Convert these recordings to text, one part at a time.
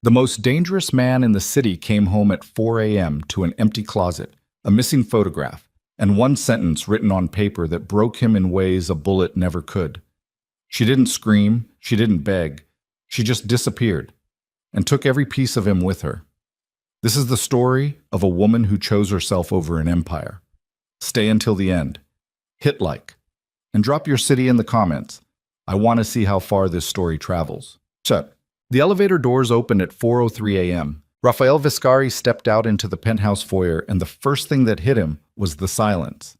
The most dangerous man in the city came home at 4 a.m. to an empty closet, a missing photograph, and one sentence written on paper that broke him in ways a bullet never could. She didn't scream, she didn't beg, she just disappeared and took every piece of him with her. This is the story of a woman who chose herself over an empire. Stay until the end. Hit like. And drop your city in the comments. I want to see how far this story travels. Shut. The elevator doors opened at 4:03 a.m. Rafael Viscari stepped out into the penthouse foyer, and the first thing that hit him was the silence.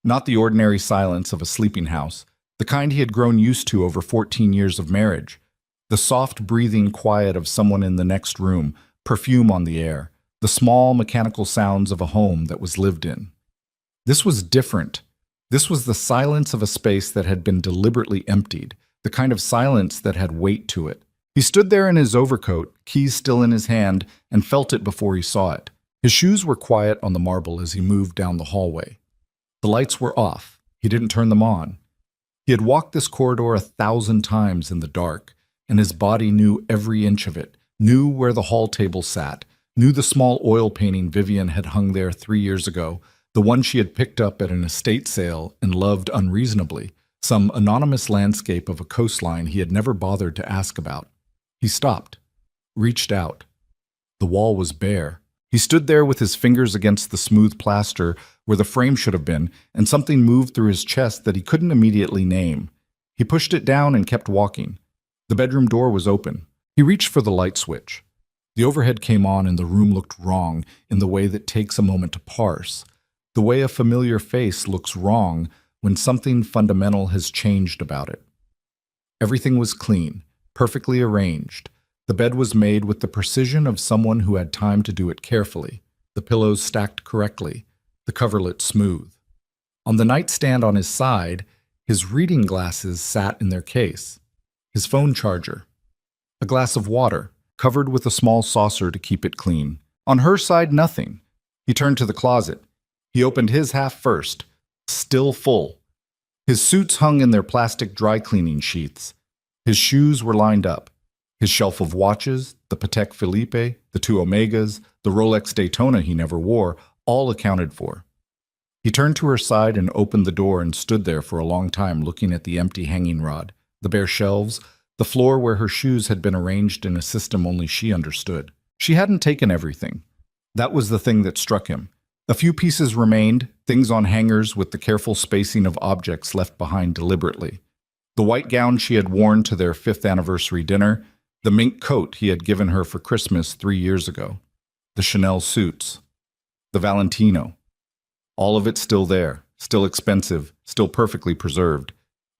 Not the ordinary silence of a sleeping house, the kind he had grown used to over 14 years of marriage. The soft breathing quiet of someone in the next room, perfume on the air, the small mechanical sounds of a home that was lived in. This was different. This was the silence of a space that had been deliberately emptied, the kind of silence that had weight to it. He stood there in his overcoat, keys still in his hand, and felt it before he saw it. His shoes were quiet on the marble as he moved down the hallway. The lights were off. He didn't turn them on. He had walked this corridor 1,000 times in the dark, and his body knew every inch of it, knew where the hall table sat, knew the small oil painting Vivian had hung there 3 years ago, the one she had picked up at an estate sale and loved unreasonably, some anonymous landscape of a coastline he had never bothered to ask about. He stopped, reached out. The wall was bare. He stood there with his fingers against the smooth plaster where the frame should have been, and something moved through his chest that he couldn't immediately name. He pushed it down and kept walking. The bedroom door was open. He reached for the light switch. The overhead came on and the room looked wrong in the way that takes a moment to parse, the way a familiar face looks wrong when something fundamental has changed about it. Everything was clean, perfectly arranged. The bed was made with the precision of someone who had time to do it carefully, the pillows stacked correctly, the coverlet smooth. On the nightstand on his side, his reading glasses sat in their case, his phone charger, a glass of water, covered with a small saucer to keep it clean. On her side, nothing. He turned to the closet. He opened his half first, still full. His suits hung in their plastic dry cleaning sheaths. His shoes were lined up. His shelf of watches, the Patek Philippe, the 2 Omegas, the Rolex Daytona he never wore, all accounted for. He turned to her side and opened the door and stood there for a long time looking at the empty hanging rod, the bare shelves, the floor where her shoes had been arranged in a system only she understood. She hadn't taken everything. That was the thing that struck him. A few pieces remained, things on hangers with the careful spacing of objects left behind deliberately. The white gown she had worn to their 5th anniversary dinner, the mink coat he had given her for Christmas 3 years ago, the Chanel suits, the Valentino. All of it still there, still expensive, still perfectly preserved.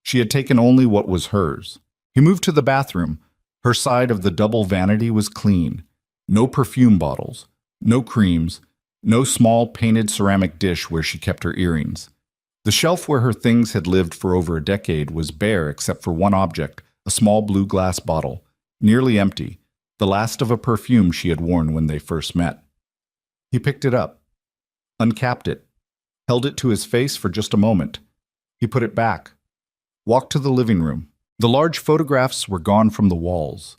She had taken only what was hers. He moved to the bathroom. Her side of the double vanity was clean. No perfume bottles, no creams, no small painted ceramic dish where she kept her earrings. The shelf where her things had lived for over a decade was bare except for one object, a small blue glass bottle, nearly empty, the last of a perfume she had worn when they first met. He picked it up, uncapped it, held it to his face for just a moment. He put it back, walked to the living room. The large photographs were gone from the walls.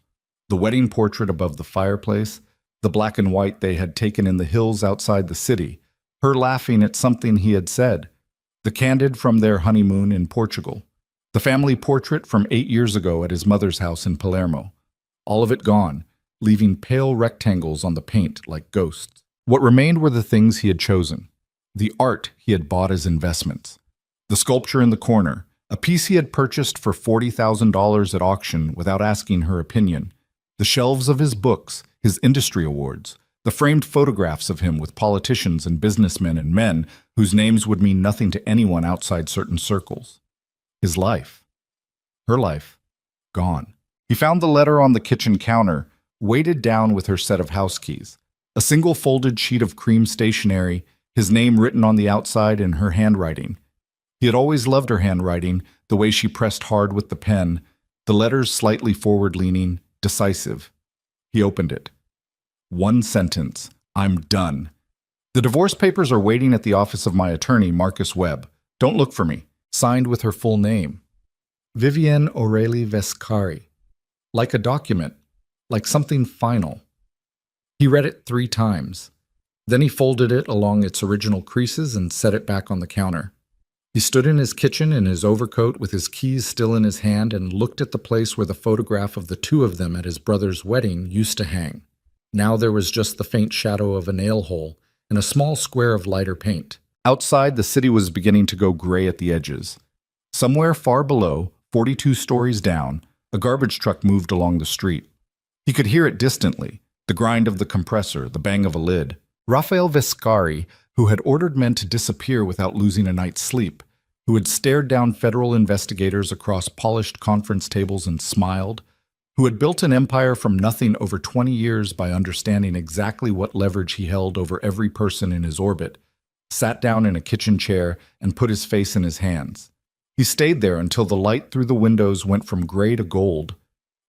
The wedding portrait above the fireplace, the black and white they had taken in the hills outside the city, her laughing at something he had said, the candid from their honeymoon in Portugal, the family portrait from 8 years ago at his mother's house in Palermo. All of it gone, leaving pale rectangles on the paint like ghosts. What remained were the things he had chosen, the art he had bought as investments, the sculpture in the corner, a piece he had purchased for $40,000 at auction without asking her opinion, the shelves of his books, his industry awards, the framed photographs of him with politicians and businessmen and men whose names would mean nothing to anyone outside certain circles. His life. Her life. Gone. He found the letter on the kitchen counter, weighted down with her set of house keys. A single folded sheet of cream stationery, his name written on the outside in her handwriting. He had always loved her handwriting, the way she pressed hard with the pen, the letters slightly forward-leaning, decisive. He opened it. One sentence. I'm done. The divorce papers are waiting at the office of my attorney, Marcus Webb. Don't look for me. Signed with her full name. Vivienne Aurélie Vescari. Like a document. Like something final. He read it 3 times. Then he folded it along its original creases and set it back on the counter. He stood in his kitchen in his overcoat with his keys still in his hand and looked at the place where the photograph of the two of them at his brother's wedding used to hang. Now there was just the faint shadow of a nail hole and a small square of lighter paint. Outside, the city was beginning to go gray at the edges. Somewhere far below, 42 stories down, a garbage truck moved along the street. He could hear it distantly, the grind of the compressor, the bang of a lid. Raphael Viscari, who had ordered men to disappear without losing a night's sleep, who had stared down federal investigators across polished conference tables and smiled, who had built an empire from nothing over 20 years by understanding exactly what leverage he held over every person in his orbit, sat down in a kitchen chair and put his face in his hands. He stayed there until the light through the windows went from gray to gold.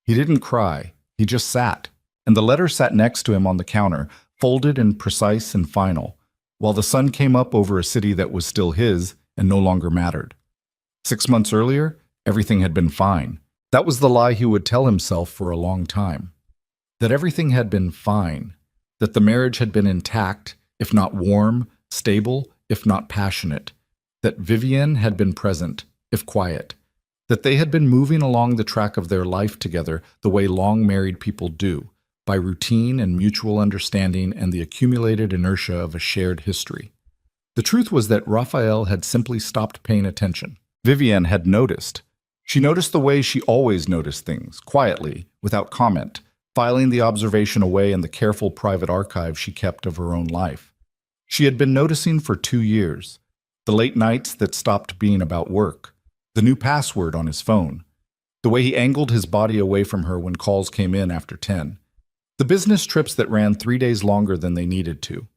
He didn't cry, he just sat, and the letter sat next to him on the counter, folded and precise and final, while the sun came up over a city that was still his and no longer mattered. 6 months earlier, everything had been fine. That was the lie he would tell himself for a long time. That everything had been fine, that the marriage had been intact, if not warm, stable, if not passionate, that Vivienne had been present, if quiet, that they had been moving along the track of their life together the way long married people do, by routine and mutual understanding and the accumulated inertia of a shared history. The truth was that Raphael had simply stopped paying attention. Vivienne had noticed. She noticed the way she always noticed things, quietly, without comment, filing the observation away in the careful private archive she kept of her own life. She had been noticing for 2 years. The late nights that stopped being about work, the new password on his phone, the way he angled his body away from her when calls came in after 10, the business trips that ran 3 days longer than they needed to,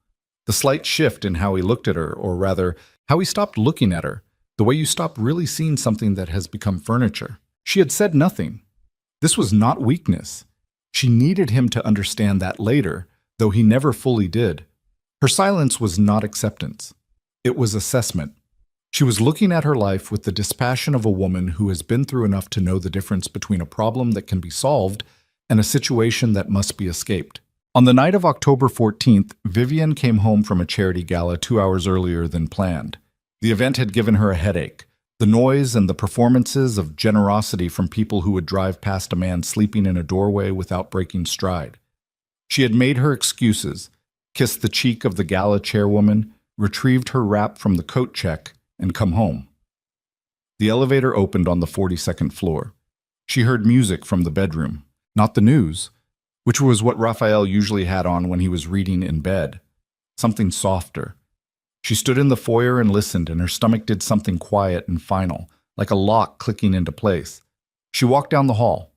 the slight shift in how he looked at her, or rather, how he stopped looking at her, the way you stop really seeing something that has become furniture. She had said nothing. This was not weakness. She needed him to understand that later, though he never fully did. Her silence was not acceptance. It was assessment. She was looking at her life with the dispassion of a woman who has been through enough to know the difference between a problem that can be solved and a situation that must be escaped. On the night of October 14th, Vivienne came home from a charity gala 2 hours earlier than planned. The event had given her a headache. The noise and the performances of generosity from people who would drive past a man sleeping in a doorway without breaking stride. She had made her excuses, kissed the cheek of the gala chairwoman, retrieved her wrap from the coat check, and come home. The elevator opened on the 42nd floor. She heard music from the bedroom, not the news, which was what Raphael usually had on when he was reading in bed. Something softer. She stood in the foyer and listened, and her stomach did something quiet and final, like a lock clicking into place. She walked down the hall.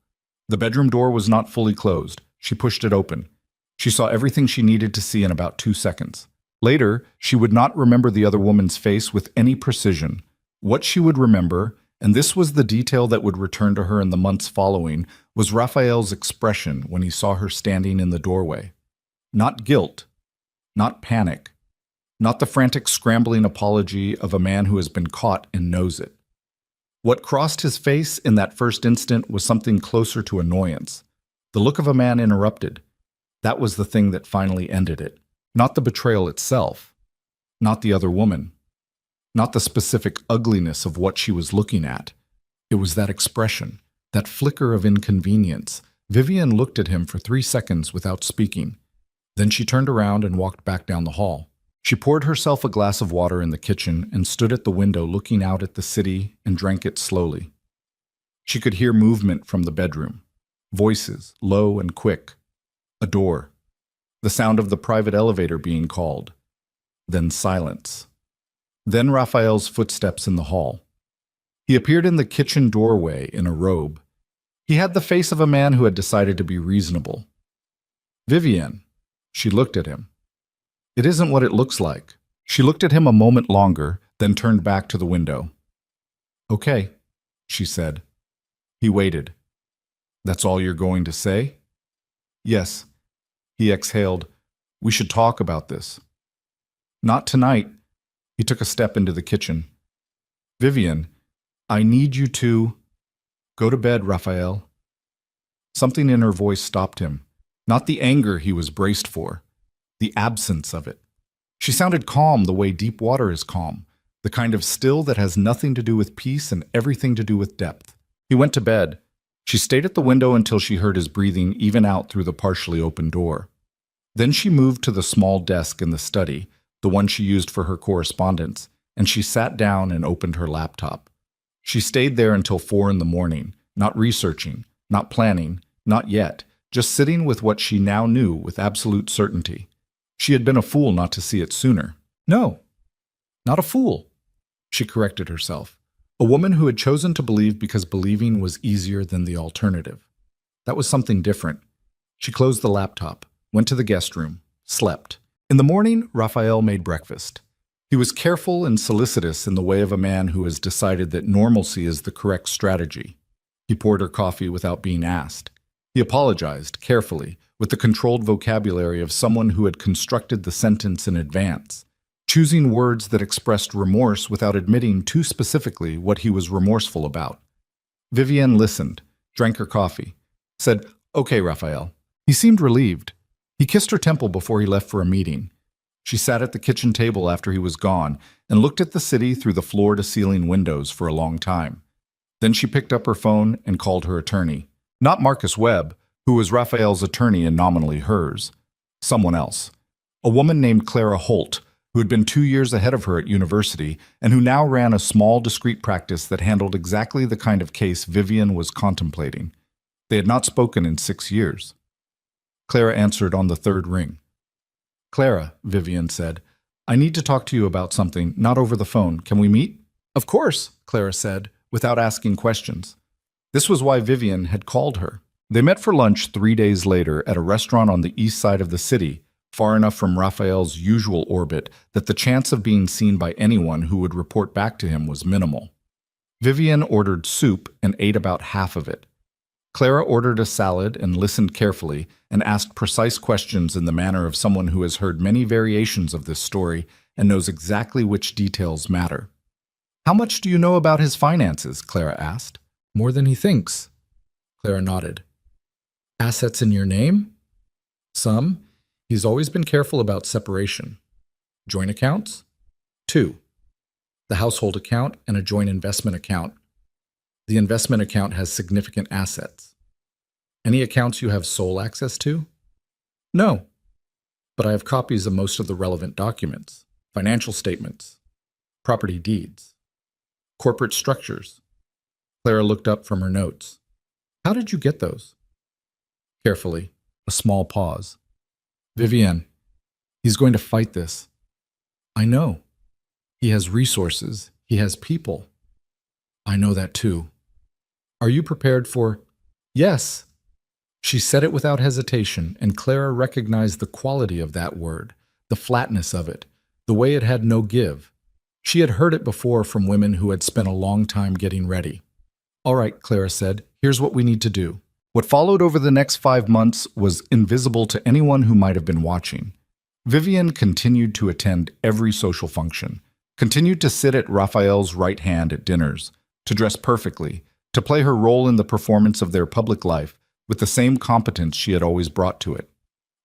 The bedroom door was not fully closed. She pushed it open. She saw everything she needed to see in about 2 seconds. Later, she would not remember the other woman's face with any precision. What she would remember, and this was the detail that would return to her in the months following, was Raphael's expression when he saw her standing in the doorway. Not guilt, not panic, not the frantic scrambling apology of a man who has been caught and knows it. What crossed his face in that first instant was something closer to annoyance. The look of a man interrupted. That was the thing that finally ended it. Not the betrayal itself, not the other woman, not the specific ugliness of what she was looking at. It was that expression, that flicker of inconvenience. Vivienne looked at him for 3 seconds without speaking. Then she turned around and walked back down the hall. She poured herself a glass of water in the kitchen and stood at the window looking out at the city and drank it slowly. She could hear movement from the bedroom, voices, low and quick, a door, the sound of the private elevator being called, then silence. Then Raphael's footsteps in the hall. He appeared in the kitchen doorway in a robe. He had the face of a man who had decided to be reasonable. Vivienne, she looked at him. It isn't what it looks like. She looked at him a moment longer, then turned back to the window. Okay, she said. He waited. That's all you're going to say? Yes. He exhaled. We should talk about this. Not tonight. He took a step into the kitchen. Vivienne, I need you to... Go to bed, Raphael. Something in her voice stopped him. Not the anger he was braced for, the absence of it. She sounded calm the way deep water is calm, the kind of still that has nothing to do with peace and everything to do with depth. He went to bed. She stayed at the window until she heard his breathing even out through the partially open door. Then she moved to the small desk in the study, the one she used for her correspondence, and she sat down and opened her laptop. She stayed there until 4 in the morning, not researching, not planning, not yet, just sitting with what she now knew with absolute certainty. She had been a fool not to see it sooner. No, not a fool, she corrected herself. A woman who had chosen to believe because believing was easier than the alternative. That was something different. She closed the laptop, went to the guest room, slept. In the morning, Raphael made breakfast. He was careful and solicitous in the way of a man who has decided that normalcy is the correct strategy. He poured her coffee without being asked. He apologized, carefully, with the controlled vocabulary of someone who had constructed the sentence in advance, choosing words that expressed remorse without admitting too specifically what he was remorseful about. Vivienne listened, drank her coffee, said, "Okay, Raphael." He seemed relieved. He kissed her temple before he left for a meeting. She sat at the kitchen table after he was gone and looked at the city through the floor-to-ceiling windows for a long time. Then she picked up her phone and called her attorney. Not Marcus Webb, who was Raphael's attorney and nominally hers. Someone else. A woman named Clara Holt, who had been 2 years ahead of her at university and who now ran a small, discreet practice that handled exactly the kind of case Vivienne was contemplating. They had not spoken in 6 years. Clara answered on the third ring. "Clara," Vivienne said, "I need to talk to you about something, not over the phone. Can we meet?" "Of course," Clara said, without asking questions. This was why Vivienne had called her. They met for lunch 3 days later at a restaurant on the east side of the city, far enough from Raphael's usual orbit that the chance of being seen by anyone who would report back to him was minimal. Vivienne ordered soup and ate about half of it. Clara ordered a salad and listened carefully and asked precise questions in the manner of someone who has heard many variations of this story and knows exactly which details matter. "How much do you know about his finances?" Clara asked. "More than he thinks." Clara nodded. "Assets in your name?" "Some. He's always been careful about separation." "Joint accounts?" "2. The household account and a joint investment account. The investment account has significant assets." "Any accounts you have sole access to?" "No. But I have copies of most of the relevant documents, financial statements, property deeds, corporate structures." Clara looked up from her notes. "How did you get those?" Carefully, a small pause. "Vivienne, he's going to fight this." "I know. He has resources. He has people." "I know that too." "Are you prepared for—" "Yes." She said it without hesitation, and Clara recognized the quality of that word, the flatness of it, the way it had no give. She had heard it before from women who had spent a long time getting ready. "All right," Clara said, "here's what we need to do." What followed over the next 5 months was invisible to anyone who might have been watching. Vivienne continued to attend every social function, continued to sit at Raphael's right hand at dinners, to dress perfectly, to play her role in the performance of their public life with the same competence she had always brought to it.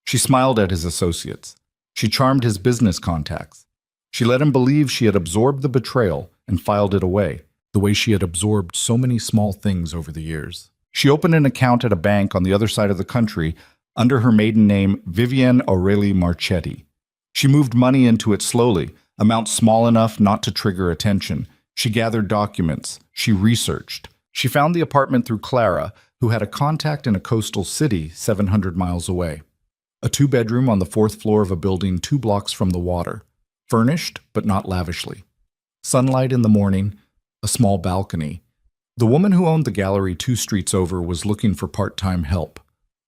She smiled at his associates. She charmed his business contacts. She let him believe she had absorbed the betrayal and filed it away, the way she had absorbed so many small things over the years. She opened an account at a bank on the other side of the country under her maiden name, Vivienne Aurélie Marchetti. She moved money into it slowly, amounts small enough not to trigger attention. She gathered documents. She researched. She found the apartment through Clara, who had a contact in a coastal city 700 miles away. A 2-bedroom on the 4th floor of a building 2 blocks from the water. Furnished, but not lavishly. Sunlight in the morning, a small balcony. The woman who owned the gallery 2 streets over was looking for part-time help.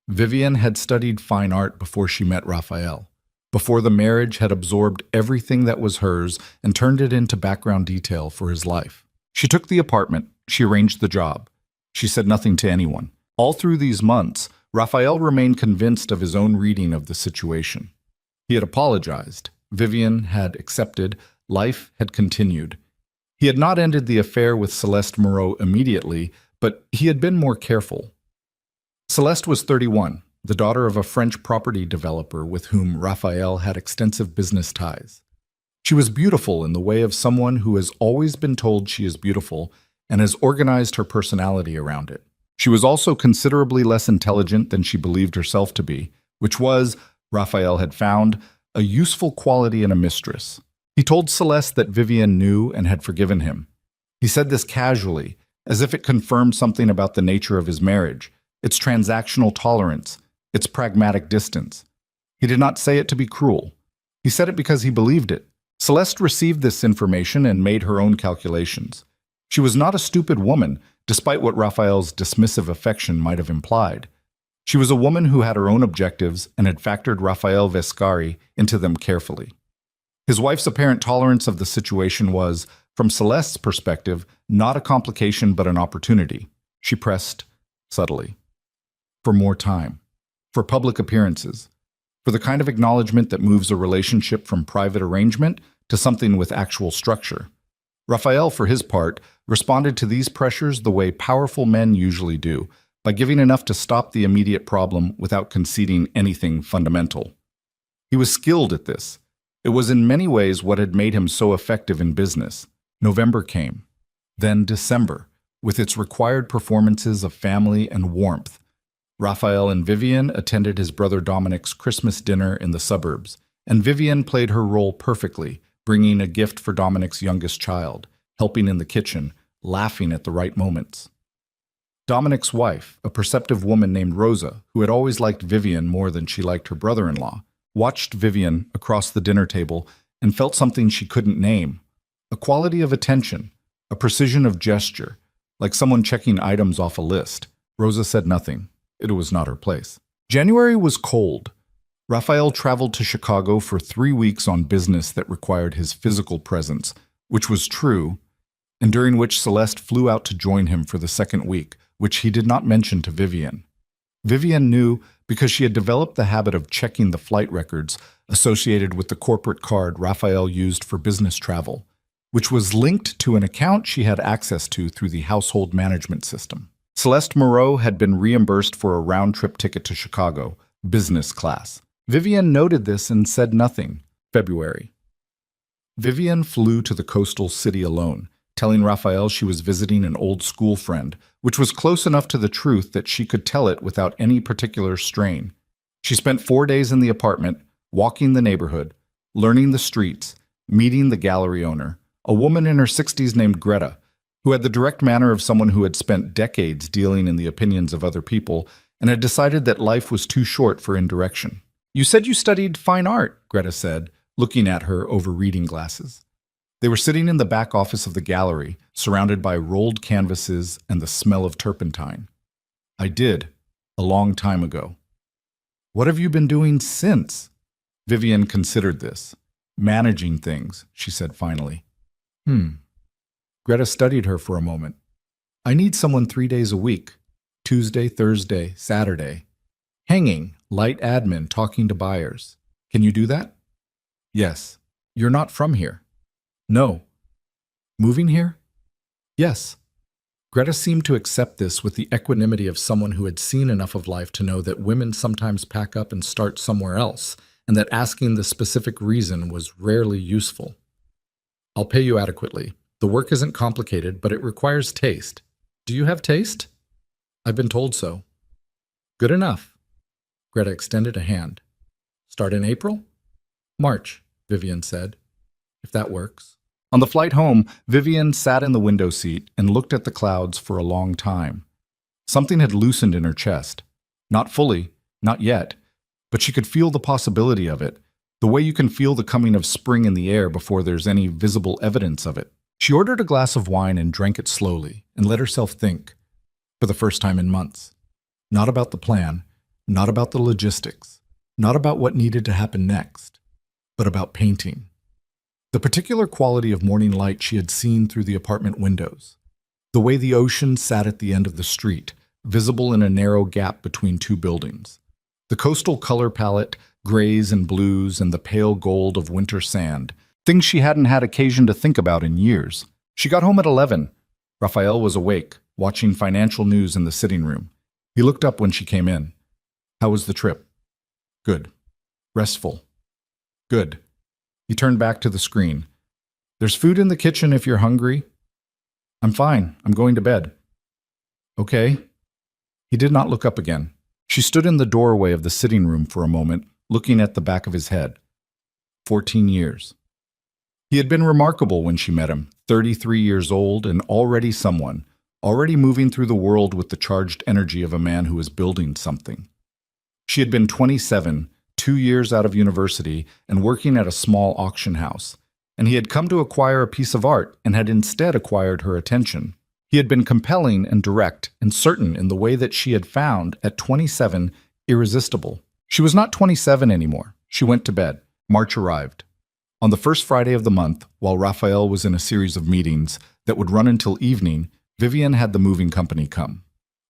Vivienne had studied fine art before she met Raphael, before the marriage had absorbed everything that was hers and turned it into background detail for his life. She took the apartment. She arranged the job. She said nothing to anyone. All through these months, Raphael remained convinced of his own reading of the situation. He had apologized. Vivienne had accepted. Life had continued. He had not ended the affair with Celeste Moreau immediately, but he had been more careful. Celeste was 31, the daughter of a French property developer with whom Raphael had extensive business ties. She was beautiful in the way of someone who has always been told she is beautiful and has organized her personality around it. She was also considerably less intelligent than she believed herself to be, which was, Raphael had found, a useful quality in a mistress. He told Celeste that Vivian knew and had forgiven him. He said this casually, as if it confirmed something about the nature of his marriage, its transactional tolerance, its pragmatic distance. He did not say it to be cruel. He said it because he believed it. Celeste received this information and made her own calculations. She was not a stupid woman, despite what Raphael's dismissive affection might have implied. She was a woman who had her own objectives and had factored Raphael Vescari into them carefully. His wife's apparent tolerance of the situation was, from Celeste's perspective, not a complication but an opportunity. She pressed, subtly, for more time, for public appearances, for the kind of acknowledgement that moves a relationship from private arrangement to something with actual structure. Raphael, for his part, responded to these pressures the way powerful men usually do, by giving enough to stop the immediate problem without conceding anything fundamental. He was skilled at this. It was in many ways what had made him so effective in business. November came. Then December, with its required performances of family and warmth. Raphael and Vivian attended his brother Dominic's Christmas dinner in the suburbs, and Vivian played her role perfectly, bringing a gift for Dominic's youngest child, helping in the kitchen, laughing at the right moments. Dominic's wife, a perceptive woman named Rosa, who had always liked Vivian more than she liked her brother-in-law, watched Vivian across the dinner table and felt something she couldn't name. A quality of attention, a precision of gesture, like someone checking items off a list. Rosa said nothing. It was not her place. January was cold. Raphael traveled to Chicago for 3 weeks on business that required his physical presence, which was true, and during which Celeste flew out to join him for the second week, which he did not mention to Vivian. Vivian knew because she had developed the habit of checking the flight records associated with the corporate card Raphael used for business travel, which was linked to an account she had access to through the household management system. Celeste Moreau had been reimbursed for a round-trip ticket to Chicago, business class. Vivian noted this and said nothing. February. Vivian flew to the coastal city alone, telling Raphael she was visiting an old school friend, which was close enough to the truth that she could tell it without any particular strain. She spent 4 days in the apartment, walking the neighborhood, learning the streets, meeting the gallery owner, a woman in her 60s named Greta, who had the direct manner of someone who had spent decades dealing in the opinions of other people and had decided that life was too short for indirection. "You said you studied fine art," Greta said, looking at her over reading glasses. They were sitting in the back office of the gallery, surrounded by rolled canvases and the smell of turpentine. "I did, a long time ago." "What have you been doing since?" Vivian considered this. "Managing things," she said finally. Greta studied her for a moment. "I need someone 3 days a week. Tuesday, Thursday, Saturday. Hanging, light admin, talking to buyers. Can you do that?" "Yes." "You're not from here?" "No." "Moving here?" "Yes." Greta seemed to accept this with the equanimity of someone who had seen enough of life to know that women sometimes pack up and start somewhere else, and that asking the specific reason was rarely useful. "I'll pay you adequately. The work isn't complicated, but it requires taste. Do you have taste?" "I've been told so." "Good enough." Greta extended a hand. "Start in April?" "March," Vivian said, "if that works." On the flight home, Vivian sat in the window seat and looked at the clouds for a long time. Something had loosened in her chest. Not fully, not yet, but she could feel the possibility of it, the way you can feel the coming of spring in the air before there's any visible evidence of it. She ordered a glass of wine and drank it slowly and let herself think, for the first time in months. Not about the plan, not about the logistics, not about what needed to happen next, but about painting. The particular quality of morning light she had seen through the apartment windows, the way the ocean sat at the end of the street, visible in a narrow gap between two buildings, the coastal color palette, grays and blues, and the pale gold of winter sand, things she hadn't had occasion to think about in years. She got home at 11. Raphael was awake, watching financial news in the sitting room. He looked up when she came in. How was the trip? Good. Restful. Good. He turned back to the screen. There's food in the kitchen if you're hungry. I'm fine. I'm going to bed. Okay. He did not look up again. She stood in the doorway of the sitting room for a moment, looking at the back of his head. 14 years. He had been remarkable when she met him, 33 years old and already someone, already moving through the world with the charged energy of a man who was building something. She had been 27, 2 years out of university, and working at a small auction house, and he had come to acquire a piece of art and had instead acquired her attention. He had been compelling and direct and certain in the way that she had found, at 27, irresistible. She was not 27 anymore. She went to bed. March arrived. On the first Friday of the month, while Raphael was in a series of meetings that would run until evening, Vivian had the moving company come.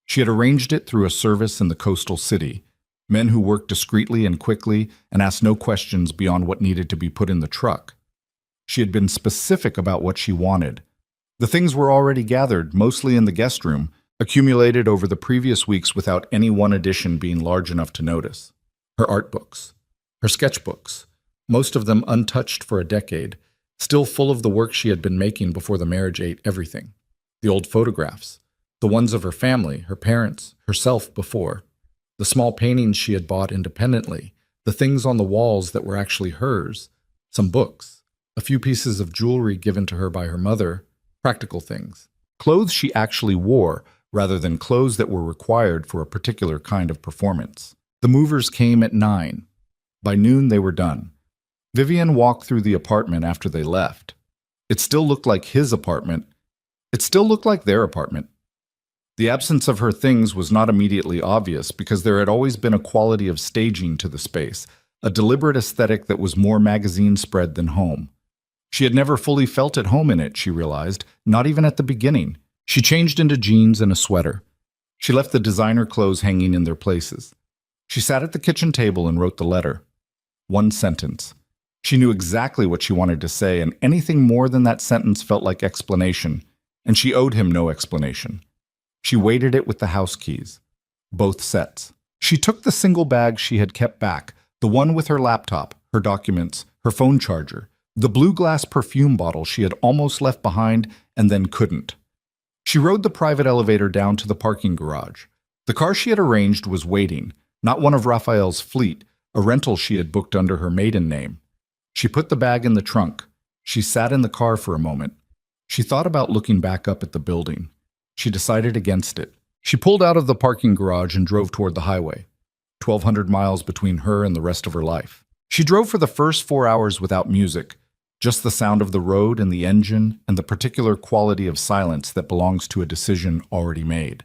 She had arranged it through a service in the coastal city, men who worked discreetly and quickly and asked no questions beyond what needed to be put in the truck. She had been specific about what she wanted. The things were already gathered, mostly in the guest room, accumulated over the previous weeks without any one addition being large enough to notice. Her art books, her sketchbooks, most of them untouched for a decade, still full of the work she had been making before the marriage ate everything. The old photographs, the ones of her family, her parents, herself before, the small paintings she had bought independently, the things on the walls that were actually hers, some books, a few pieces of jewelry given to her by her mother, practical things, clothes she actually wore rather than clothes that were required for a particular kind of performance. The movers came at 9. By noon they were done. Vivian walked through the apartment after they left. It still looked like his apartment. It still looked like their apartment. The absence of her things was not immediately obvious because there had always been a quality of staging to the space, a deliberate aesthetic that was more magazine spread than home. She had never fully felt at home in it, she realized, not even at the beginning. She changed into jeans and a sweater. She left the designer clothes hanging in their places. She sat at the kitchen table and wrote the letter. One sentence. She knew exactly what she wanted to say, and anything more than that sentence felt like explanation, and she owed him no explanation. She weighted it with the house keys. Both sets. She took the single bag she had kept back, the one with her laptop, her documents, her phone charger, the blue glass perfume bottle she had almost left behind and then couldn't. She rode the private elevator down to the parking garage. The car she had arranged was waiting, not one of Raphael's fleet, a rental she had booked under her maiden name. She put the bag in the trunk. She sat in the car for a moment. She thought about looking back up at the building. She decided against it. She pulled out of the parking garage and drove toward the highway, 1,200 miles between her and the rest of her life. She drove for the first 4 hours without music, just the sound of the road and the engine and the particular quality of silence that belongs to a decision already made.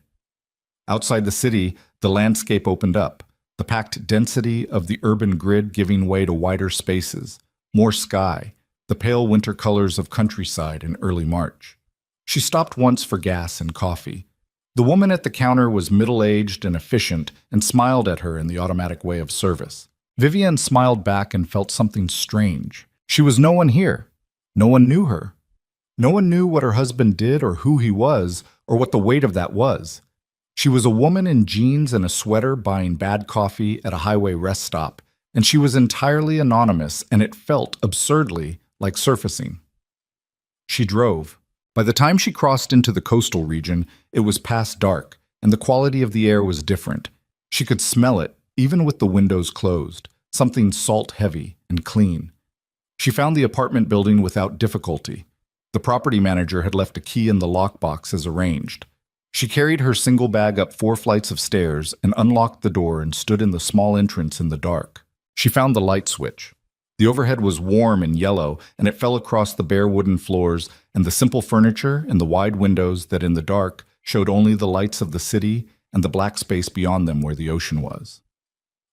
Outside the city, the landscape opened up, the packed density of the urban grid giving way to wider spaces, more sky, the pale winter colors of countryside in early March. She stopped once for gas and coffee. The woman at the counter was middle-aged and efficient and smiled at her in the automatic way of service. Vivian smiled back and felt something strange. She was no one here. No one knew her. No one knew what her husband did or who he was or what the weight of that was. She was a woman in jeans and a sweater buying bad coffee at a highway rest stop, and she was entirely anonymous, and it felt absurdly like surfacing. She drove. By the time she crossed into the coastal region, it was past dark, and the quality of the air was different. She could smell it, even with the windows closed, something salt-heavy and clean. She found the apartment building without difficulty. The property manager had left a key in the lockbox as arranged. She carried her single bag up 4 flights of stairs and unlocked the door and stood in the small entrance in the dark. She found the light switch. The overhead was warm and yellow, and it fell across the bare wooden floors and the simple furniture and the wide windows that in the dark showed only the lights of the city and the black space beyond them where the ocean was.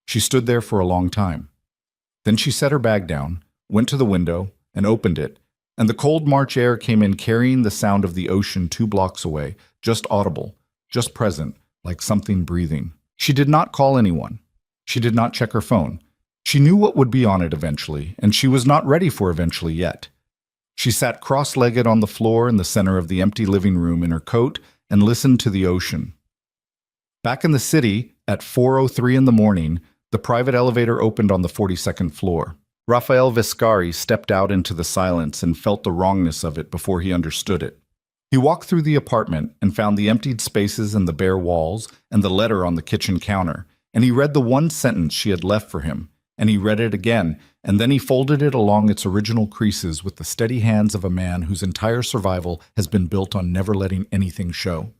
She stood there for a long time. Then she set her bag down, went to the window, and opened it, and the cold March air came in carrying the sound of the ocean 2 blocks away, just audible, just present, like something breathing. She did not call anyone. She did not check her phone. She knew what would be on it eventually, and she was not ready for eventually yet. She sat cross-legged on the floor in the center of the empty living room in her coat and listened to the ocean. Back in the city, At 4:03 in the morning, the private elevator opened on the 42nd floor. Raphael Viscari stepped out into the silence and felt the wrongness of it before he understood it. He walked through the apartment and found the emptied spaces and the bare walls and the letter on the kitchen counter, and he read the one sentence she had left for him, and he read it again, and then he folded it along its original creases with the steady hands of a man whose entire survival has been built on never letting anything show.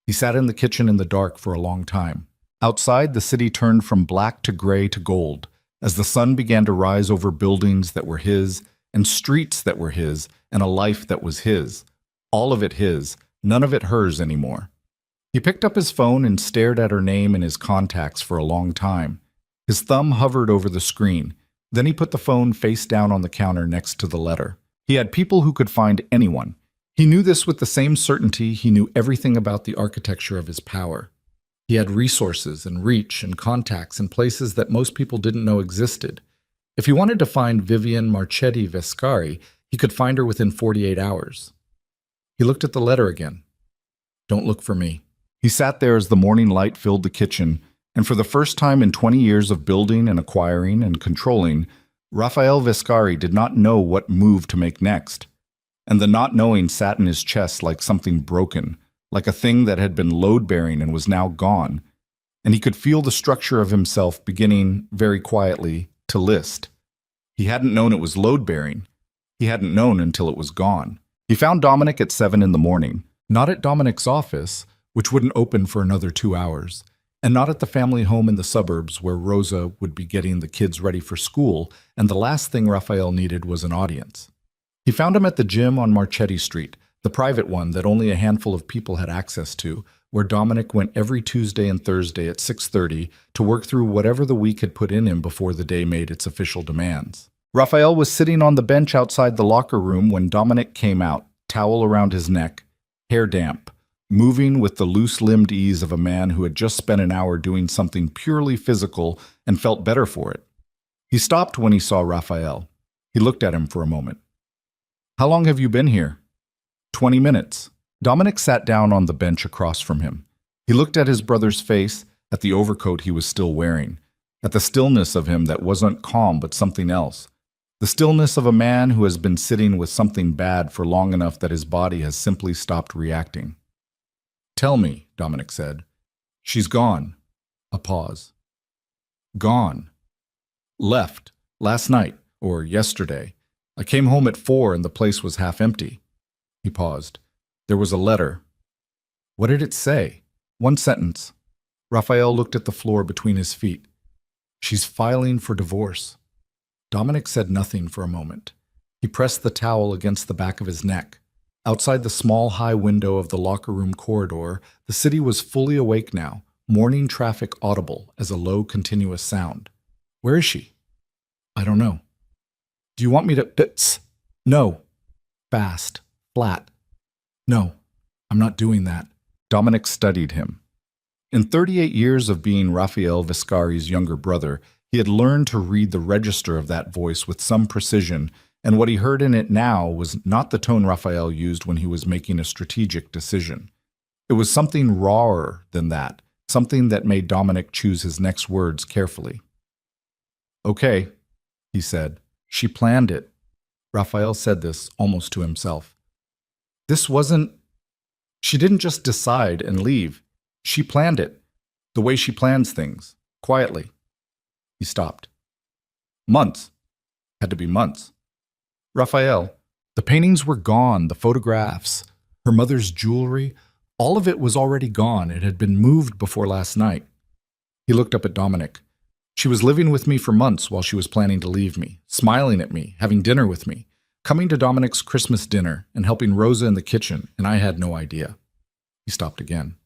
He sat in the kitchen in the dark for a long time. Outside, the city turned from black to gray to gold, as the sun began to rise over buildings that were his, and streets that were his, and a life that was his. All of it his, none of it hers anymore. He picked up his phone and stared at her name in his contacts for a long time. His thumb hovered over the screen. Then he put the phone face down on the counter next to the letter. He had people who could find anyone. He knew this with the same certainty he knew everything about the architecture of his power. He had resources and reach and contacts in places that most people didn't know existed. If he wanted to find Vivian Marchetti Vescari, he could find her within 48 hours. He looked at the letter again. Don't look for me. He sat there as the morning light filled the kitchen, and for the first time in 20 years of building and acquiring and controlling, Raphael Viscari did not know what move to make next. And the not knowing sat in his chest like something broken, like a thing that had been load-bearing and was now gone. And he could feel the structure of himself beginning, very quietly, to list. He hadn't known it was load-bearing. He hadn't known until it was gone. He found Dominic at 7 in the morning, not at Dominic's office, which wouldn't open for another 2 hours, and not at the family home in the suburbs where Rosa would be getting the kids ready for school, and the last thing Raphael needed was an audience. He found him at the gym on Marchetti Street, the private one that only a handful of people had access to, where Dominic went every Tuesday and Thursday at 6:30 to work through whatever the week had put in him before the day made its official demands. Raphael was sitting on the bench outside the locker room when Dominic came out, towel around his neck, hair damp, moving with the loose-limbed ease of a man who had just spent an hour doing something purely physical and felt better for it. He stopped when he saw Raphael. He looked at him for a moment. "How long have you been here?" 20 minutes. Dominic sat down on the bench across from him. He looked at his brother's face, at the overcoat he was still wearing, at the stillness of him that wasn't calm but something else. The stillness of a man who has been sitting with something bad for long enough that his body has simply stopped reacting. "Tell me," Dominic said. "She's gone." A pause. "Gone. Left. Last night, or yesterday. I came home at 4 and the place was half empty." He paused. "There was a letter." "What did it say?" "One sentence." Raphael looked at the floor between his feet. "She's filing for divorce." Dominic said nothing for a moment. He pressed the towel against the back of his neck. Outside the small high window of the locker room corridor, the city was fully awake now, morning traffic audible as a low, continuous sound. "Where is she?" "I don't know." "Do you want me to—" "No." Fast. Flat. "No, I'm not doing that." Dominic studied him. In 38 years of being Raphael Viscari's younger brother, he had learned to read the register of that voice with some precision, and what he heard in it now was not the tone Raphael used when he was making a strategic decision. It was something rawer than that, something that made Dominic choose his next words carefully. "Okay," he said. "She planned it." Raphael said this almost to himself. This wasn't... She didn't just decide and leave. She planned it, the way she plans things, quietly. He stopped. Months. Had to be months. "Raphael, the paintings were gone, the photographs, her mother's jewelry, all of it was already gone. It had been moved before last night." He looked up at Dominic. "She was living with me for months while she was planning to leave me, smiling at me, having dinner with me, coming to Dominic's Christmas dinner and helping Rosa in the kitchen, and I had no idea." He stopped again.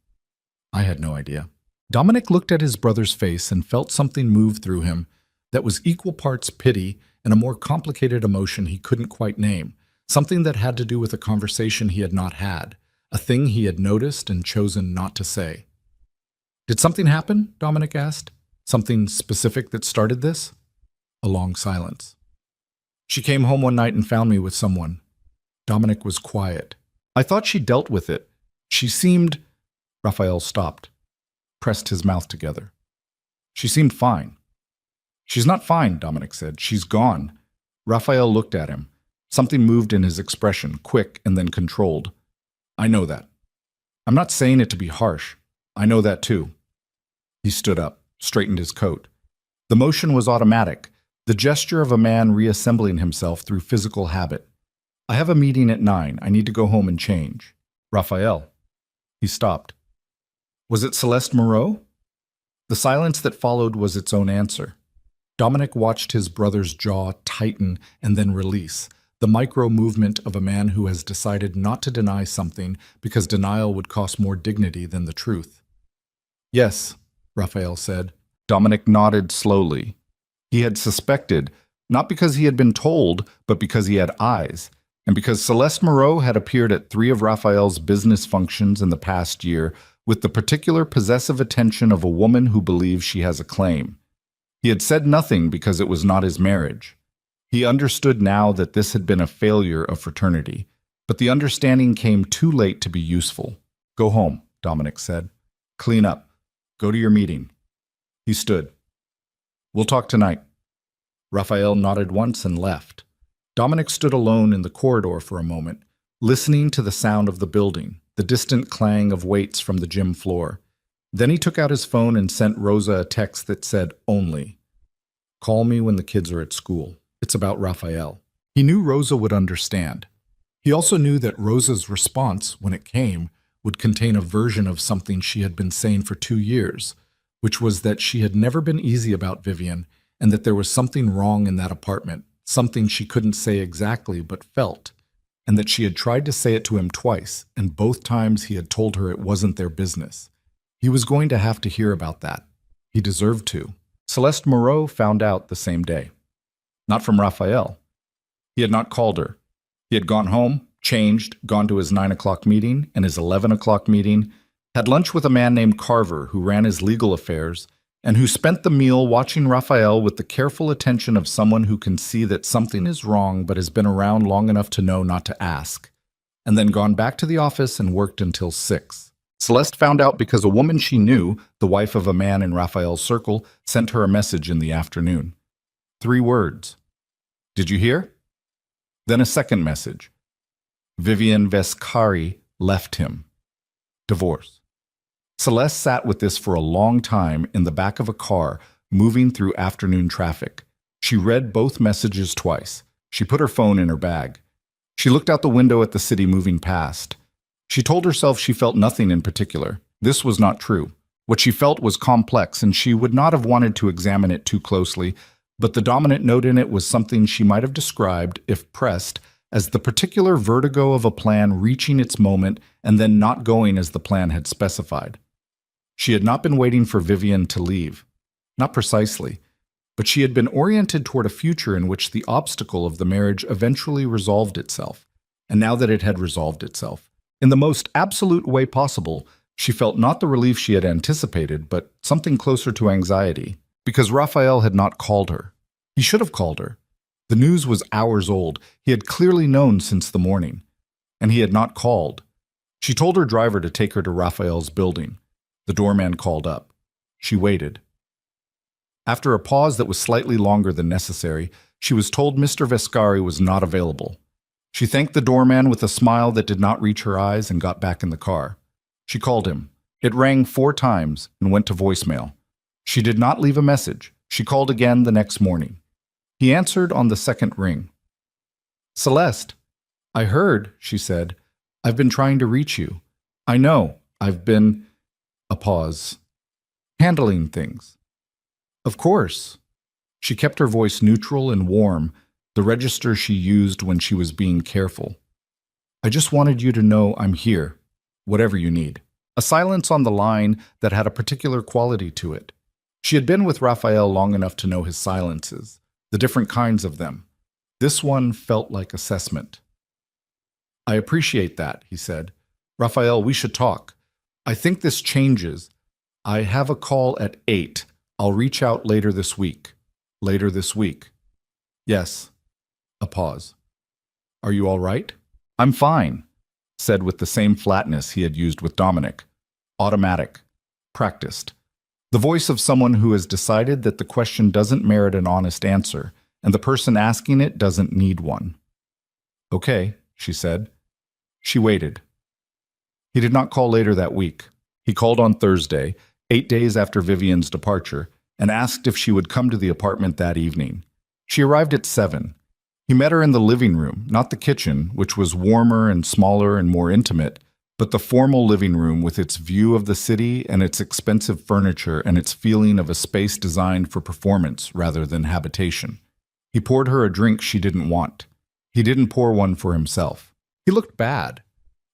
"I had no idea." Dominic looked at his brother's face and felt something move through him that was equal parts pity and a more complicated emotion he couldn't quite name, something that had to do with a conversation he had not had, a thing he had noticed and chosen not to say. "Did something happen?" Dominic asked. "Something specific that started this?" A long silence. "She came home one night and found me with someone." Dominic was quiet. "I thought she dealt with it. She seemed—" Raphael stopped, pressed his mouth together. She seemed fine. She's not fine, Dominic said. She's gone. Raphael looked at him. Something moved in his expression, quick and then controlled. I know that. I'm not saying it to be harsh. I know that too. He stood up, straightened his coat. The motion was automatic, the gesture of a man reassembling himself through physical habit. I have a meeting at 9. I need to go home and change. Raphael. He stopped. Was it Celeste Moreau? The silence that followed was its own answer. Dominic watched his brother's jaw tighten and then release, the micro-movement of a man who has decided not to deny something because denial would cost more dignity than the truth. Yes, Raphael said. Dominic nodded slowly. He had suspected, not because he had been told, but because he had eyes, and because Celeste Moreau had appeared at 3 of Raphael's business functions in the past year with the particular possessive attention of a woman who believes she has a claim. He had said nothing because it was not his marriage. He understood now that this had been a failure of fraternity, but the understanding came too late to be useful. Go home, Dominic said. Clean up. Go to your meeting. He stood. We'll talk tonight. Raphael nodded once and left. Dominic stood alone in the corridor for a moment, listening to the sound of the building, the distant clang of weights from the gym floor. Then he took out his phone and sent Rosa a text that said, only. Call me when the kids are at school. It's about Raphael. He knew Rosa would understand. He also knew that Rosa's response, when it came, would contain a version of something she had been saying for 2 years, which was that she had never been easy about Vivian and that there was something wrong in that apartment, something she couldn't say exactly but felt, and that she had tried to say it to him twice, and both times he had told her it wasn't their business. He was going to have to hear about that. He deserved to. Celeste Moreau found out the same day. Not from Raphael. He had not called her. He had gone home, changed, gone to his 9 o'clock meeting and his 11 o'clock meeting, had lunch with a man named Carver who ran his legal affairs, and who spent the meal watching Raphael with the careful attention of someone who can see that something is wrong but has been around long enough to know not to ask, and then gone back to the office and worked until 6. Celeste found out because a woman she knew, the wife of a man in Raphael's circle, sent her a message in the afternoon. 3 words. Did you hear? Then a second message. Vivian Vescari left him. Divorce. Celeste sat with this for a long time in the back of a car, moving through afternoon traffic. She read both messages twice. She put her phone in her bag. She looked out the window at the city moving past. She told herself she felt nothing in particular. This was not true. What she felt was complex, and she would not have wanted to examine it too closely, but the dominant note in it was something she might have described, if pressed, as the particular vertigo of a plan reaching its moment and then not going as the plan had specified. She had not been waiting for Vivian to leave. Not precisely. But she had been oriented toward a future in which the obstacle of the marriage eventually resolved itself. And now that it had resolved itself, in the most absolute way possible, she felt not the relief she had anticipated, but something closer to anxiety, because Raphael had not called her. He should have called her. The news was hours old. He had clearly known since the morning. And he had not called. She told her driver to take her to Raphael's building. The doorman called up. She waited. After a pause that was slightly longer than necessary, she was told Mr. Vescari was not available. She thanked the doorman with a smile that did not reach her eyes and got back in the car. She called him. It rang 4 times and went to voicemail. She did not leave a message. She called again the next morning. He answered on the second ring. Celeste, I heard, she said. I've been trying to reach you. I know, I've been... A pause. Handling things. Of course. She kept her voice neutral and warm, the register she used when she was being careful. I just wanted you to know I'm here, whatever you need. A silence on the line that had a particular quality to it. She had been with Raphael long enough to know his silences, the different kinds of them. This one felt like assessment. I appreciate that, he said. Raphael, we should talk. I think this changes. I have a call at 8. I'll reach out later this week. Later this week. Yes. A pause. Are you all right? I'm fine, said with the same flatness he had used with Dominic. Automatic. Practiced. The voice of someone who has decided that the question doesn't merit an honest answer, and the person asking it doesn't need one. "Okay," she said. She waited. He did not call later that week. He called on Thursday, 8 days after Vivian's departure, and asked if she would come to the apartment that evening. She arrived at 7. He met her in the living room, not the kitchen, which was warmer and smaller and more intimate, but the formal living room with its view of the city and its expensive furniture and its feeling of a space designed for performance rather than habitation. He poured her a drink she didn't want. He didn't pour one for himself. He looked bad,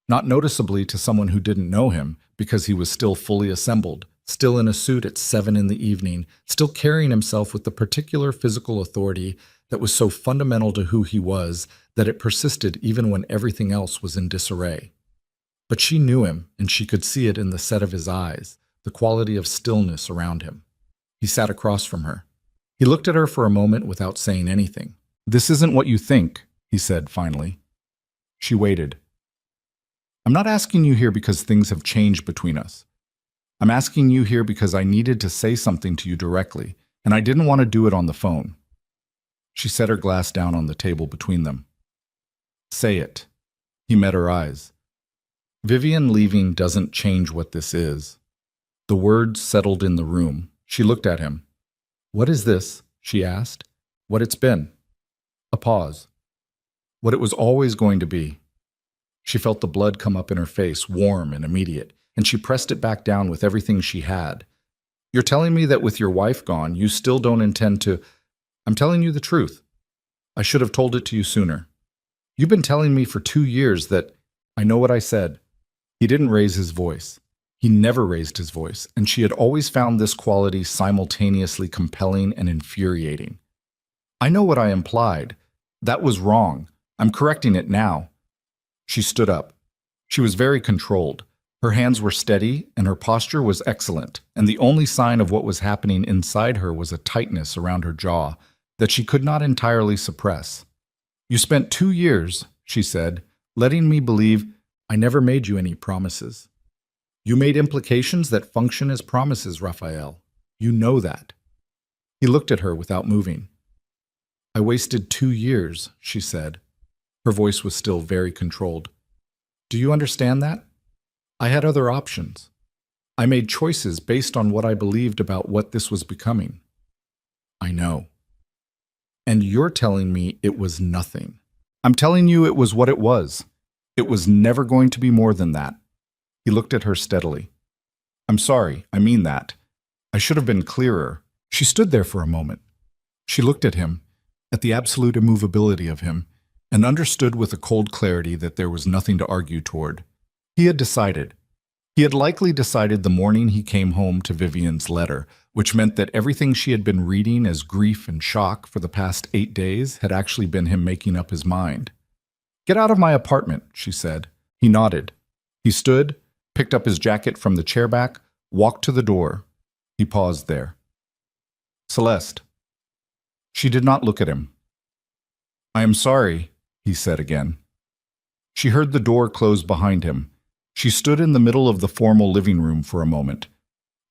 not noticeably to someone who didn't know him, because he was still fully assembled, still in a suit at 7 in the evening, still carrying himself with the particular physical authority that was so fundamental to who he was that it persisted even when everything else was in disarray. But she knew him, and she could see it in the set of his eyes, the quality of stillness around him. He sat across from her. He looked at her for a moment without saying anything. "This isn't what you think," he said finally. She waited. "I'm not asking you here because things have changed between us. I'm asking you here because I needed to say something to you directly, and I didn't want to do it on the phone." She set her glass down on the table between them. "Say it." He met her eyes. "Vivian leaving doesn't change what this is." The words settled in the room. She looked at him. "What is this?" she asked. "What it's been." A pause. "What it was always going to be." She felt the blood come up in her face, warm and immediate, and she pressed it back down with everything she had. "You're telling me that with your wife gone, you still don't intend to—" "I'm telling you the truth. I should have told it to you sooner. You've been telling me for 2 years that—" "I know what I said." He didn't raise his voice. He never raised his voice, and she had always found this quality simultaneously compelling and infuriating. "I know what I implied. That was wrong. I'm correcting it now." She stood up. She was very controlled. Her hands were steady, and her posture was excellent, and the only sign of what was happening inside her was a tightness around her jaw that she could not entirely suppress. "You spent 2 years," she said, "letting me believe I never made you any promises. You made implications that function as promises, Raphael. You know that." He looked at her without moving. "I wasted 2 years," she said. Her voice was still very controlled. "Do you understand that? I had other options. I made choices based on what I believed about what this was becoming." "I know." "And you're telling me it was nothing." "I'm telling you it was what it was. It was never going to be more than that." He looked at her steadily. "I'm sorry, I mean that. I should have been clearer." She stood there for a moment. She looked at him, at the absolute immovability of him, and understood with a cold clarity that there was nothing to argue toward. He had decided. He had likely decided the morning he came home to Vivian's letter, which meant that everything she had been reading as grief and shock for the past 8 days had actually been him making up his mind. "Get out of my apartment," she said. He nodded. He stood, picked up his jacket from the chair back, walked to the door. He paused there. "Celeste." She did not look at him. "I am sorry," he said again. She heard the door close behind him. She stood in the middle of the formal living room for a moment.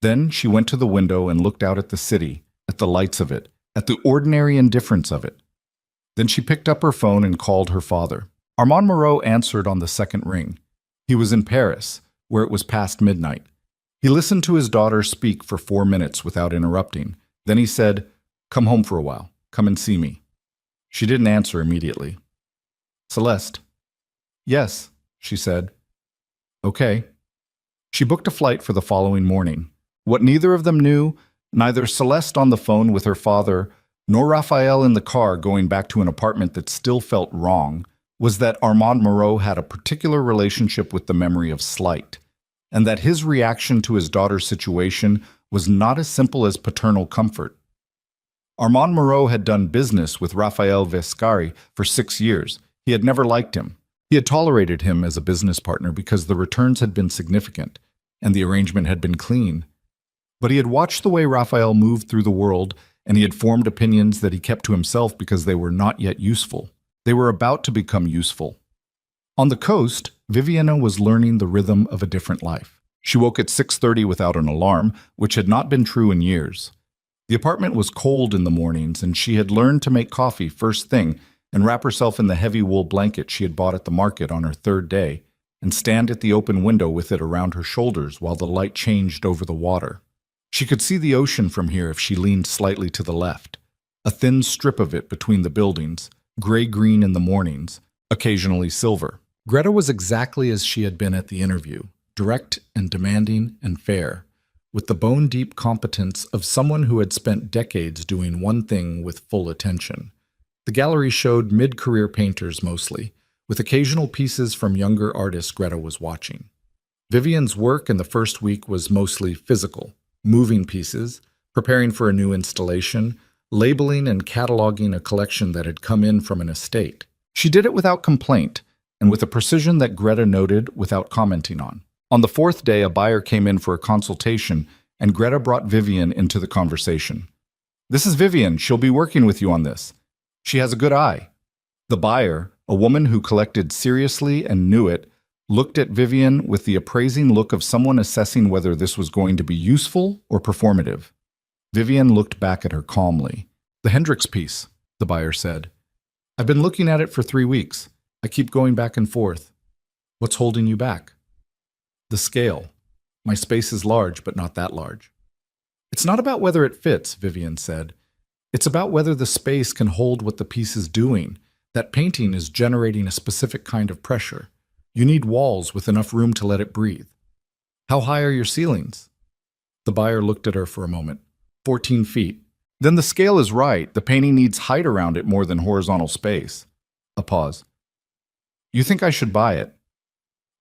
Then she went to the window and looked out at the city, at the lights of it, at the ordinary indifference of it. Then she picked up her phone and called her father. Armand Moreau answered on the second ring. He was in Paris, where it was past midnight. He listened to his daughter speak for 4 minutes without interrupting. Then he said, "Come home for a while. Come and see me." She didn't answer immediately. "Celeste." "Yes," she said. "Okay." She booked a flight for the following morning. What neither of them knew, neither Celeste on the phone with her father, nor Raphael in the car going back to an apartment that still felt wrong, was that Armand Moreau had a particular relationship with the memory of slight, and that his reaction to his daughter's situation was not as simple as paternal comfort. Armand Moreau had done business with Raphael Vescari for 6 years. He had never liked him. He had tolerated him as a business partner because the returns had been significant, and the arrangement had been clean. But he had watched the way Raphael moved through the world, and he had formed opinions that he kept to himself because they were not yet useful. They were about to become useful. On the coast, Viviana was learning the rhythm of a different life. She woke at 6:30 without an alarm, which had not been true in years. The apartment was cold in the mornings, and she had learned to make coffee first thing and wrap herself in the heavy wool blanket she had bought at the market on her third day, and stand at the open window with it around her shoulders while the light changed over the water. She could see the ocean from here if she leaned slightly to the left, a thin strip of it between the buildings, gray-green in the mornings, occasionally silver. Greta was exactly as she had been at the interview, direct and demanding and fair, with the bone-deep competence of someone who had spent decades doing one thing with full attention. The gallery showed mid-career painters mostly, with occasional pieces from younger artists Greta was watching. Vivian's work in the first week was mostly physical, moving pieces, preparing for a new installation, labeling and cataloging a collection that had come in from an estate. She did it without complaint, and with a precision that Greta noted without commenting on. On the fourth day, a buyer came in for a consultation, and Greta brought Vivian into the conversation. "This is Vivian. She'll be working with you on this. She has a good eye." The buyer, a woman who collected seriously and knew it, looked at Vivian with the appraising look of someone assessing whether this was going to be useful or performative. Vivian looked back at her calmly. "The Hendrix piece," the buyer said. "I've been looking at it for 3 weeks. I keep going back and forth." "What's holding you back?" "The scale. My space is large, but not that large." "It's not about whether it fits," Vivian said. "It's about whether the space can hold what the piece is doing. That painting is generating a specific kind of pressure. You need walls with enough room to let it breathe." "How high are your ceilings?" The buyer looked at her for a moment. 14 feet. "Then the scale is right. The painting needs height around it more than horizontal space." A pause. "You think I should buy it?"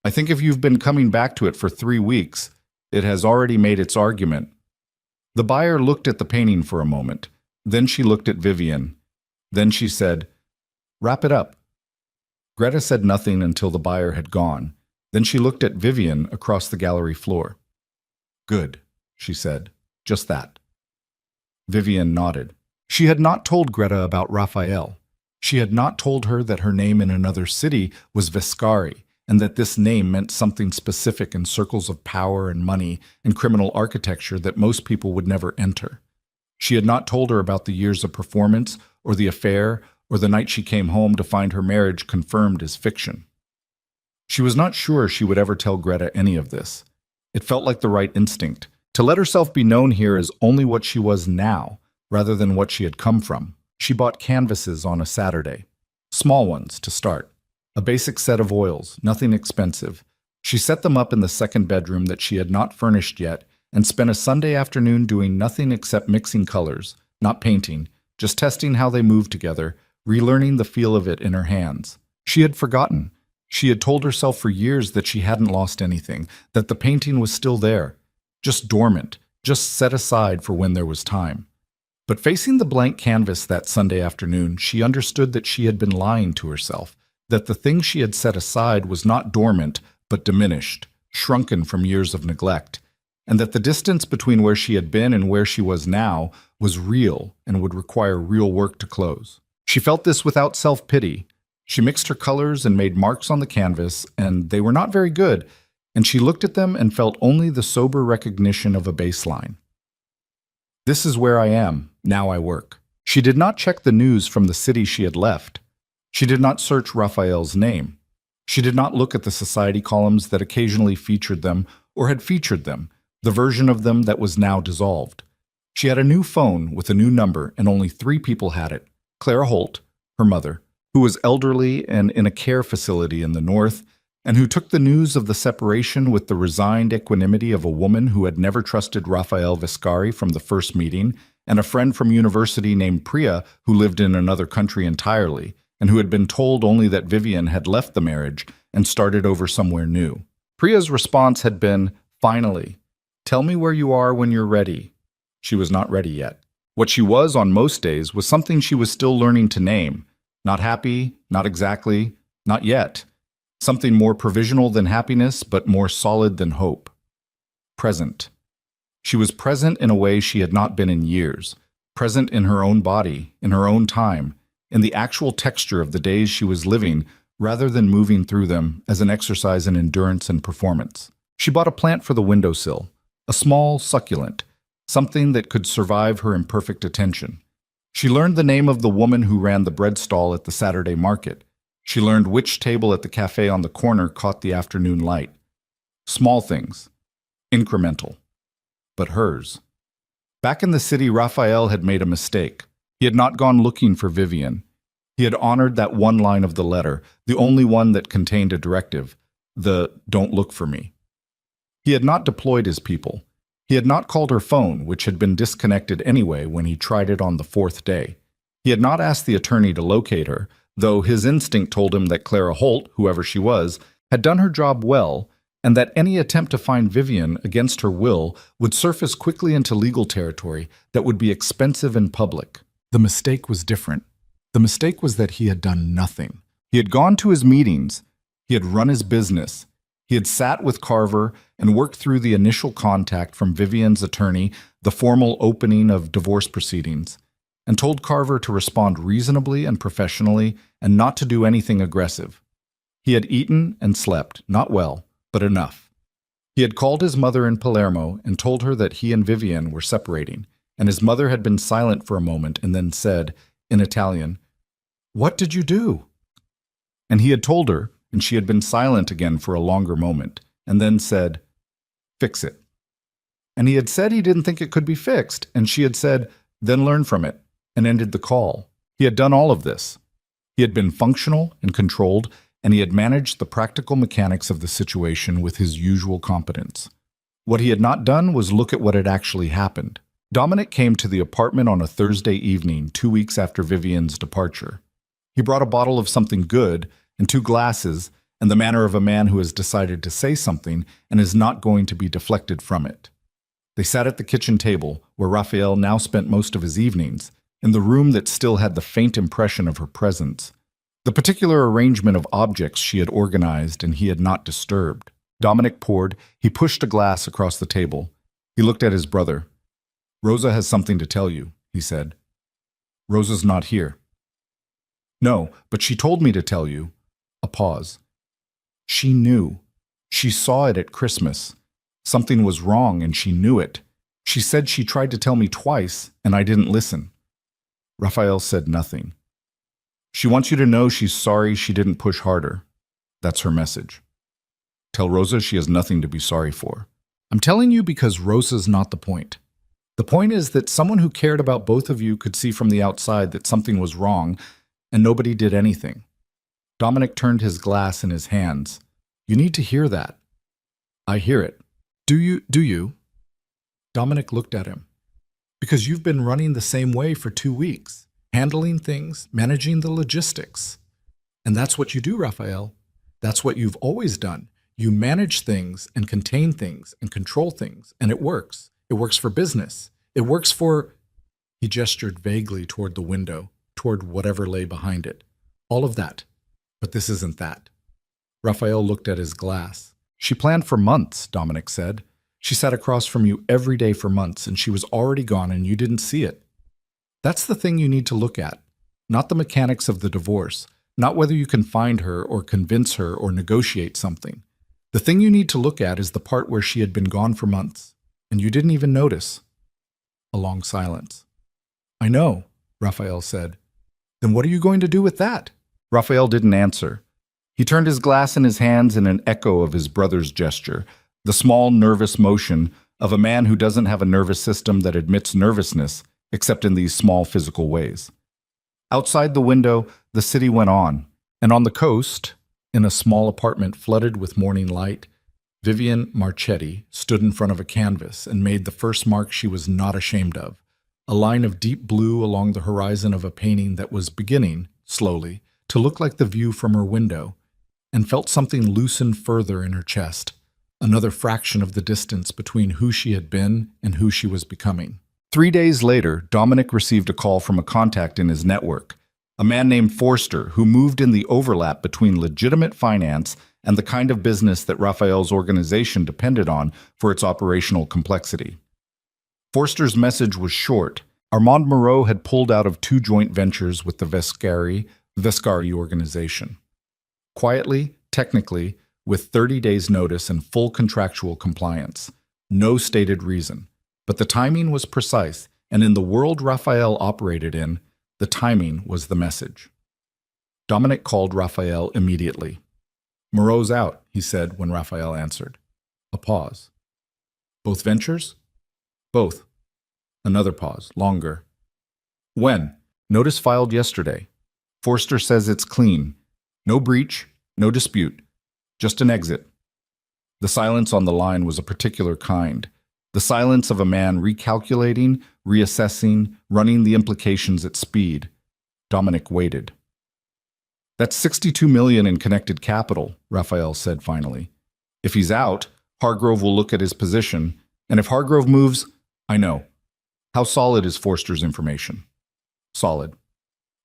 "I think if you've been coming back to it for 3 weeks, it has already made its argument." The buyer looked at the painting for a moment. Then she looked at Vivian. Then she said, "Wrap it up." Greta said nothing until the buyer had gone. Then she looked at Vivian across the gallery floor. "Good," she said. "Just that." Vivian nodded. She had not told Greta about Raphael. She had not told her that her name in another city was Viscari, and that this name meant something specific in circles of power and money and criminal architecture that most people would never enter. She had not told her about the years of performance, or the affair, or the night she came home to find her marriage confirmed as fiction. She was not sure she would ever tell Greta any of this. It felt like the right instinct, to let herself be known here as only what she was now, rather than what she had come from. She bought canvases on a Saturday. Small ones, to start. A basic set of oils, nothing expensive. She set them up in the second bedroom that she had not furnished yet, and spent a Sunday afternoon doing nothing except mixing colors, not painting, just testing how they moved together, relearning the feel of it in her hands. She had forgotten. She had told herself for years that she hadn't lost anything, that the painting was still there, just dormant, just set aside for when there was time. But facing the blank canvas that Sunday afternoon, she understood that she had been lying to herself, that the thing she had set aside was not dormant, but diminished, shrunken from years of neglect, and that the distance between where she had been and where she was now was real and would require real work to close. She felt this without self-pity. She mixed her colors and made marks on the canvas, and they were not very good, and she looked at them and felt only the sober recognition of a baseline. This is where I am, now I work. She did not check the news from the city she had left. She did not search Raphael's name. She did not look at the society columns that occasionally featured them or had featured them, the version of them that was now dissolved. She had a new phone with a new number, and only 3 people had it. Clara Holt, her mother, who was elderly and in a care facility in the north, and who took the news of the separation with the resigned equanimity of a woman who had never trusted Raphael Viscari from the first meeting, and a friend from university named Priya who lived in another country entirely, and who had been told only that Vivian had left the marriage and started over somewhere new. Priya's response had been, "Finally. Tell me where you are when you're ready." She was not ready yet. What she was on most days was something she was still learning to name. Not happy, not exactly, not yet. Something more provisional than happiness, but more solid than hope. Present. She was present in a way she had not been in years. Present in her own body, in her own time, in the actual texture of the days she was living, rather than moving through them as an exercise in endurance and performance. She bought a plant for the windowsill, a small succulent, something that could survive her imperfect attention. She learned the name of the woman who ran the bread stall at the Saturday market. She learned which table at the cafe on the corner caught the afternoon light. Small things, incremental, but hers. Back in the city, Raphael had made a mistake. He had not gone looking for Vivian. He had honored that one line of the letter, the only one that contained a directive, the "don't look for me." He had not deployed his people. He had not called her phone, which had been disconnected anyway when he tried it on the fourth day. He had not asked the attorney to locate her, though his instinct told him that Clara Holt, whoever she was, had done her job well, and that any attempt to find Vivian against her will would surface quickly into legal territory that would be expensive and public. The mistake was different. The mistake was that he had done nothing. He had gone to his meetings. He had run his business. He had sat with Carver and worked through the initial contact from Vivian's attorney, the formal opening of divorce proceedings, and told Carver to respond reasonably and professionally and not to do anything aggressive. He had eaten and slept, not well, but enough. He had called his mother in Palermo and told her that he and Vivian were separating, and his mother had been silent for a moment and then said, in Italian, "What did you do?" And he had told her, and she had been silent again for a longer moment, and then said, "Fix it." And he had said he didn't think it could be fixed, and she had said, "Then learn from it," and ended the call. He had done all of this. He had been functional and controlled, and he had managed the practical mechanics of the situation with his usual competence. What he had not done was look at what had actually happened. Dominic came to the apartment on a Thursday evening, 2 weeks after Vivian's departure. He brought a bottle of something good and 2 glasses, and the manner of a man who has decided to say something and is not going to be deflected from it. They sat at the kitchen table, where Raphael now spent most of his evenings, in the room that still had the faint impression of her presence. The particular arrangement of objects she had organized and he had not disturbed. Dominic poured. He pushed a glass across the table. He looked at his brother. "Rosa has something to tell you," he said. "Rosa's not here." "No, but she told me to tell you." A pause. "She knew. She saw it at Christmas. Something was wrong and she knew it. She said she tried to tell me twice and I didn't listen." Raphael said nothing. "She wants you to know she's sorry she didn't push harder. That's her message. Tell Rosa she has nothing to be sorry for." "I'm telling you because Rosa's not the point. The point is that someone who cared about both of you could see from the outside that something was wrong, and nobody did anything." Dominic turned his glass in his hands. "You need to hear that." "I hear it." Do you? Dominic looked at him. "Because you've been running the same way for 2 weeks, handling things, managing the logistics. And that's what you do, Raphael. That's what you've always done. You manage things and contain things and control things, and it works. It works for business. It works for—" He gestured vaguely toward the window, toward whatever lay behind it. "All of that. But this isn't that." Raphael looked at his glass. "She planned for months," Dominic said. "She sat across from you every day for months, and she was already gone and you didn't see it. That's the thing you need to look at, not the mechanics of the divorce, not whether you can find her or convince her or negotiate something. The thing you need to look at is the part where she had been gone for months, and you didn't even notice." A long silence. "I know," Raphael said. "Then what are you going to do with that?" Raphael didn't answer. He turned his glass in his hands in an echo of his brother's gesture, the small, nervous motion of a man who doesn't have a nervous system that admits nervousness, except in these small physical ways. Outside the window, the city went on, and on the coast, in a small apartment flooded with morning light, Vivian Marchetti stood in front of a canvas and made the first mark she was not ashamed of, a line of deep blue along the horizon of a painting that was beginning, slowly, to look like the view from her window, and felt something loosen further in her chest, another fraction of the distance between who she had been and who she was becoming. 3 days later, Dominic received a call from a contact in his network, a man named Forster who moved in the overlap between legitimate finance and the kind of business that Raphael's organization depended on for its operational complexity. Forster's message was short. Armand Moreau had pulled out of 2 joint ventures with the Vescari organization. Quietly, technically, with 30 days' notice and full contractual compliance. No stated reason. But the timing was precise, and in the world Raphael operated in, the timing was the message. Dominic called Raphael immediately. "Moreau's out," he said when Raphael answered. A pause. "Both ventures?" "Both." Another pause, longer. "When?" "Notice filed yesterday. Forster says it's clean. No breach, no dispute. Just an exit." The silence on the line was a particular kind. The silence of a man recalculating, reassessing, running the implications at speed. Dominic waited. "That's $62 million in connected capital," Raphael said finally. "If he's out, Hargrove will look at his position, and if Hargrove moves, I know. How solid is Forster's information?" "Solid."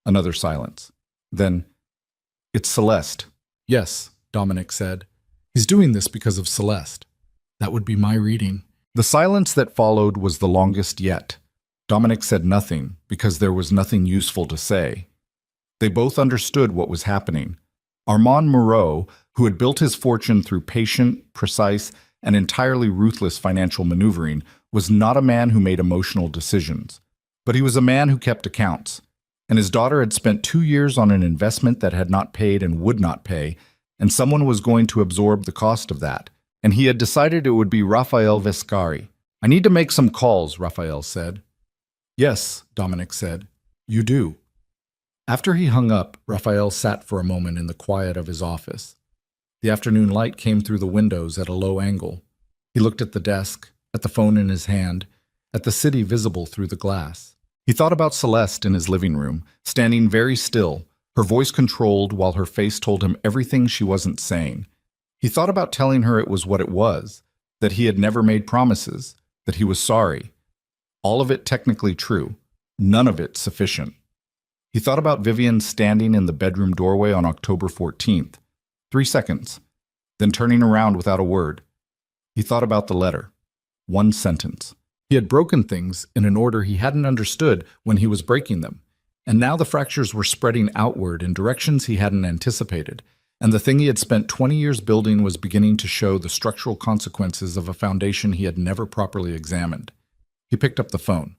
Another silence. Then, "It's Celeste." "Yes," Dominic said. "He's doing this because of Celeste." That would be my reading. The silence that followed was the longest yet. Dominic said nothing because there was nothing useful to say. They both understood what was happening. Armand Moreau, who had built his fortune through patient, precise, and entirely ruthless financial maneuvering, was not a man who made emotional decisions. But he was a man who kept accounts. And his daughter had spent 2 years on an investment that had not paid and would not pay, and someone was going to absorb the cost of that. And he had decided it would be Raphael Vescari. "I need to make some calls," Raphael said. "Yes," Dominic said. "You do." After he hung up, Raphael sat for a moment in the quiet of his office. The afternoon light came through the windows at a low angle. He looked at the desk, at the phone in his hand, at the city visible through the glass. He thought about Celeste in his living room, standing very still, her voice controlled while her face told him everything she wasn't saying. He thought about telling her it was what it was, that he had never made promises, that he was sorry. All of it technically true, none of it sufficient. He thought about Vivian standing in the bedroom doorway on October 14th. 3 seconds, then turning around without a word. He thought about the letter. 1 sentence. He had broken things in an order he hadn't understood when he was breaking them, and now the fractures were spreading outward in directions he hadn't anticipated, and the thing he had spent 20 years building was beginning to show the structural consequences of a foundation he had never properly examined. He picked up the phone.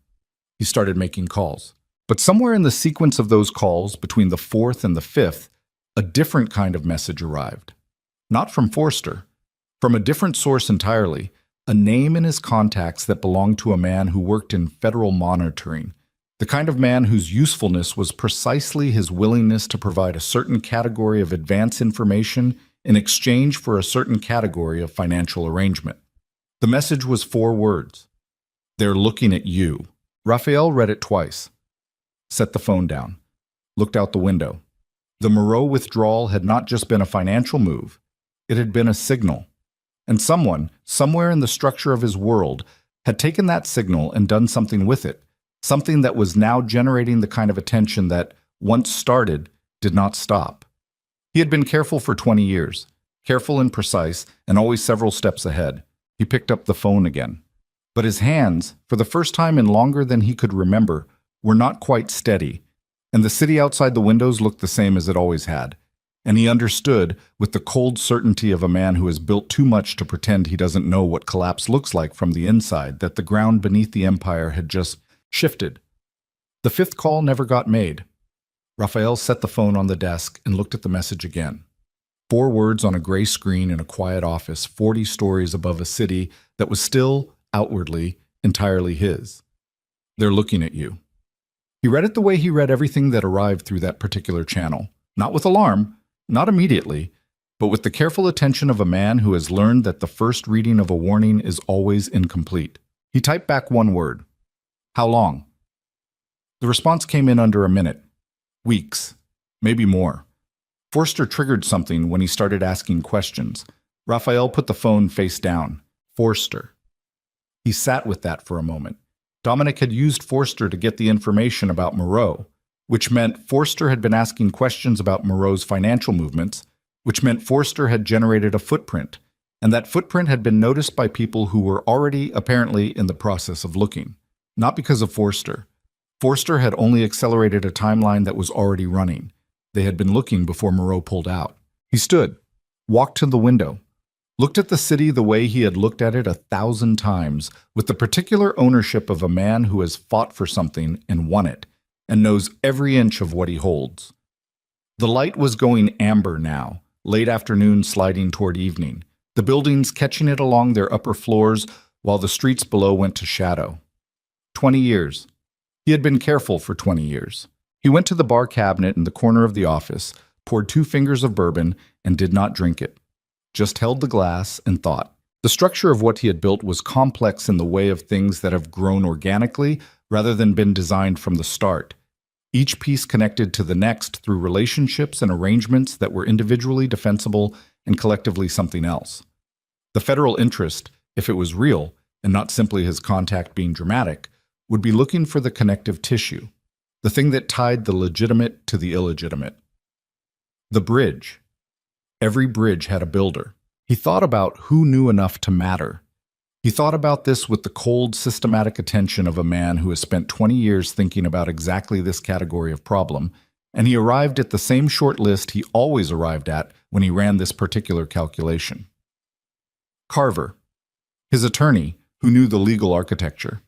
He started making calls. But somewhere in the sequence of those calls, between the 4th and the 5th, a different kind of message arrived. Not from Forster. From a different source entirely, a name in his contacts that belonged to a man who worked in federal monitoring, the kind of man whose usefulness was precisely his willingness to provide a certain category of advance information in exchange for a certain category of financial arrangement. The message was 4 words. "They're looking at you." Raphael read it twice. Set the phone down. Looked out the window. The Moreau withdrawal had not just been a financial move. It had been a signal. And someone, somewhere in the structure of his world, had taken that signal and done something with it, something that was now generating the kind of attention that, once started, did not stop. He had been careful for 20 years, careful and precise, and always several steps ahead. He picked up the phone again. But his hands, for the first time in longer than he could remember, were not quite steady, and the city outside the windows looked the same as it always had. And he understood, with the cold certainty of a man who has built too much to pretend he doesn't know what collapse looks like from the inside, that the ground beneath the empire had just shifted. The 5th call never got made. Raphael set the phone on the desk and looked at the message again. 4 words on a gray screen in a quiet office 40 stories above a city that was still, outwardly, entirely his. "They're looking at you." He read it the way he read everything that arrived through that particular channel. Not with alarm, not immediately, but with the careful attention of a man who has learned that the first reading of a warning is always incomplete. He typed back 1 word. "How long?" The response came in under a minute. Weeks. Maybe more. Forster triggered something when he started asking questions. Raphael put the phone face down. Forster. He sat with that for a moment. Dominic had used Forster to get the information about Moreau, which meant Forster had been asking questions about Moreau's financial movements, which meant Forster had generated a footprint, and that footprint had been noticed by people who were already, apparently, in the process of looking. Not because of Forster. Forster had only accelerated a timeline that was already running. They had been looking before Moreau pulled out. He stood. walked to the window, looked at the city the way he had looked at it 1,000 times, with the particular ownership of a man who has fought for something and won it, and knows every inch of what he holds. The light was going amber now, late afternoon sliding toward evening, the buildings catching it along their upper floors while the streets below went to shadow. 20 years. He had been careful for 20 years. He went to the bar cabinet in the corner of the office, poured 2 fingers of bourbon, and did not drink it. Just held the glass and thought. The structure of what he had built was complex in the way of things that have grown organically rather than been designed from the start. Each piece connected to the next through relationships and arrangements that were individually defensible and collectively something else. The federal interest, if it was real, and not simply his contact being dramatic, would be looking for the connective tissue, the thing that tied the legitimate to the illegitimate. The bridge. Every bridge had a builder. He thought about who knew enough to matter. He thought about this with the cold, systematic attention of a man who has spent 20 years thinking about exactly this category of problem, and he arrived at the same short list he always arrived at when he ran this particular calculation. Carver. His attorney, who knew the legal architecture.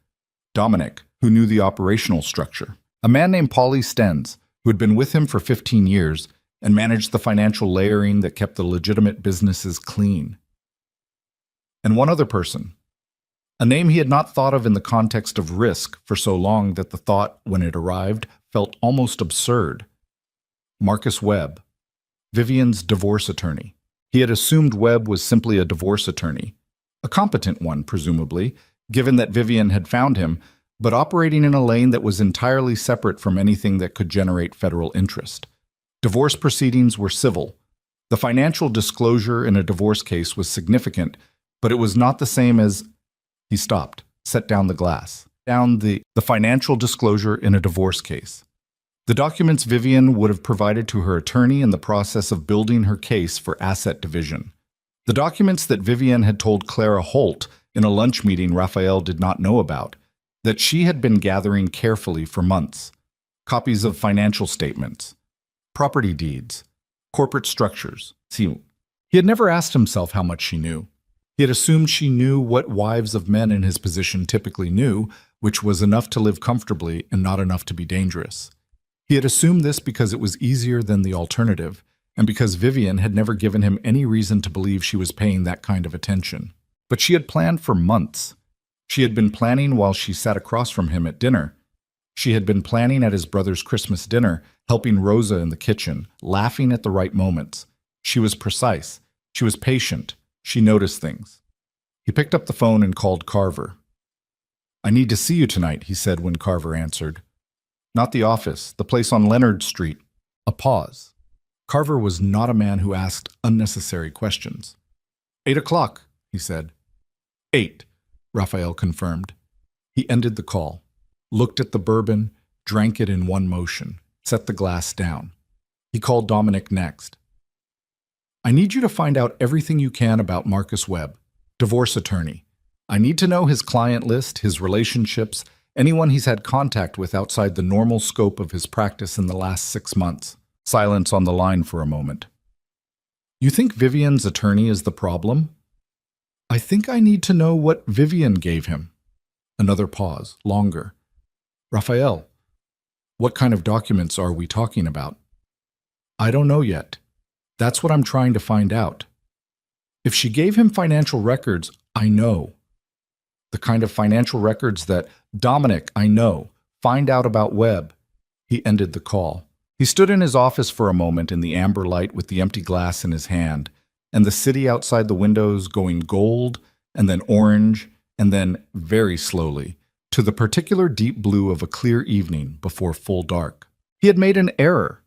Dominic, who knew the operational structure. A man named Paulie Stenz, who had been with him for 15 years and managed the financial layering that kept the legitimate businesses clean. And one other person. A name he had not thought of in the context of risk for so long that the thought, when it arrived, felt almost absurd. Marcus Webb, Vivian's divorce attorney. He had assumed Webb was simply a divorce attorney, a competent one, presumably, given that Vivian had found him, but operating in a lane that was entirely separate from anything that could generate federal interest. Divorce proceedings were civil. The financial disclosure in a divorce case was significant, but it was not the same as... He stopped, set down the glass. Down the financial disclosure in a divorce case. The documents Vivian would have provided to her attorney in the process of building her case for asset division. The documents that Vivian had told Clara Holt in a lunch meeting Raphael did not know about, that she had been gathering carefully for months. Copies of financial statements, property deeds, corporate structures. See, he had never asked himself how much she knew. He had assumed she knew what wives of men in his position typically knew, which was enough to live comfortably and not enough to be dangerous. He had assumed this because it was easier than the alternative, and because Vivian had never given him any reason to believe she was paying that kind of attention. But she had planned for months. She had been planning while she sat across from him at dinner. She had been planning at his brother's Christmas dinner, helping Rosa in the kitchen, laughing at the right moments. She was precise. She was patient. She noticed things. He picked up the phone and called Carver. "I need to see you tonight," he said when Carver answered. "Not the office, the place on Leonard Street." A pause. Carver was not a man who asked unnecessary questions. 8 o'clock, he said. 8, Raphael confirmed. He ended the call, looked at the bourbon, drank it in one motion, set the glass down. He called Dominic next. "I need you to find out everything you can about Marcus Webb, divorce attorney. I need to know his client list, his relationships, anyone he's had contact with outside the normal scope of his practice in the last 6 months." Silence on the line for a moment. "You think Vivian's attorney is the problem?" "I think I need to know what Vivian gave him." Another pause, longer. "Raphael, what kind of documents are we talking about?" "I don't know yet. That's what I'm trying to find out. If she gave him financial records, I know. The kind of financial records that, Dominic, I know. Find out about Webb." He ended the call. He stood in his office for a moment in the amber light with the empty glass in his hand, and the city outside the windows going gold, and then orange, and then, very slowly, to the particular deep blue of a clear evening before full dark. He had made an error.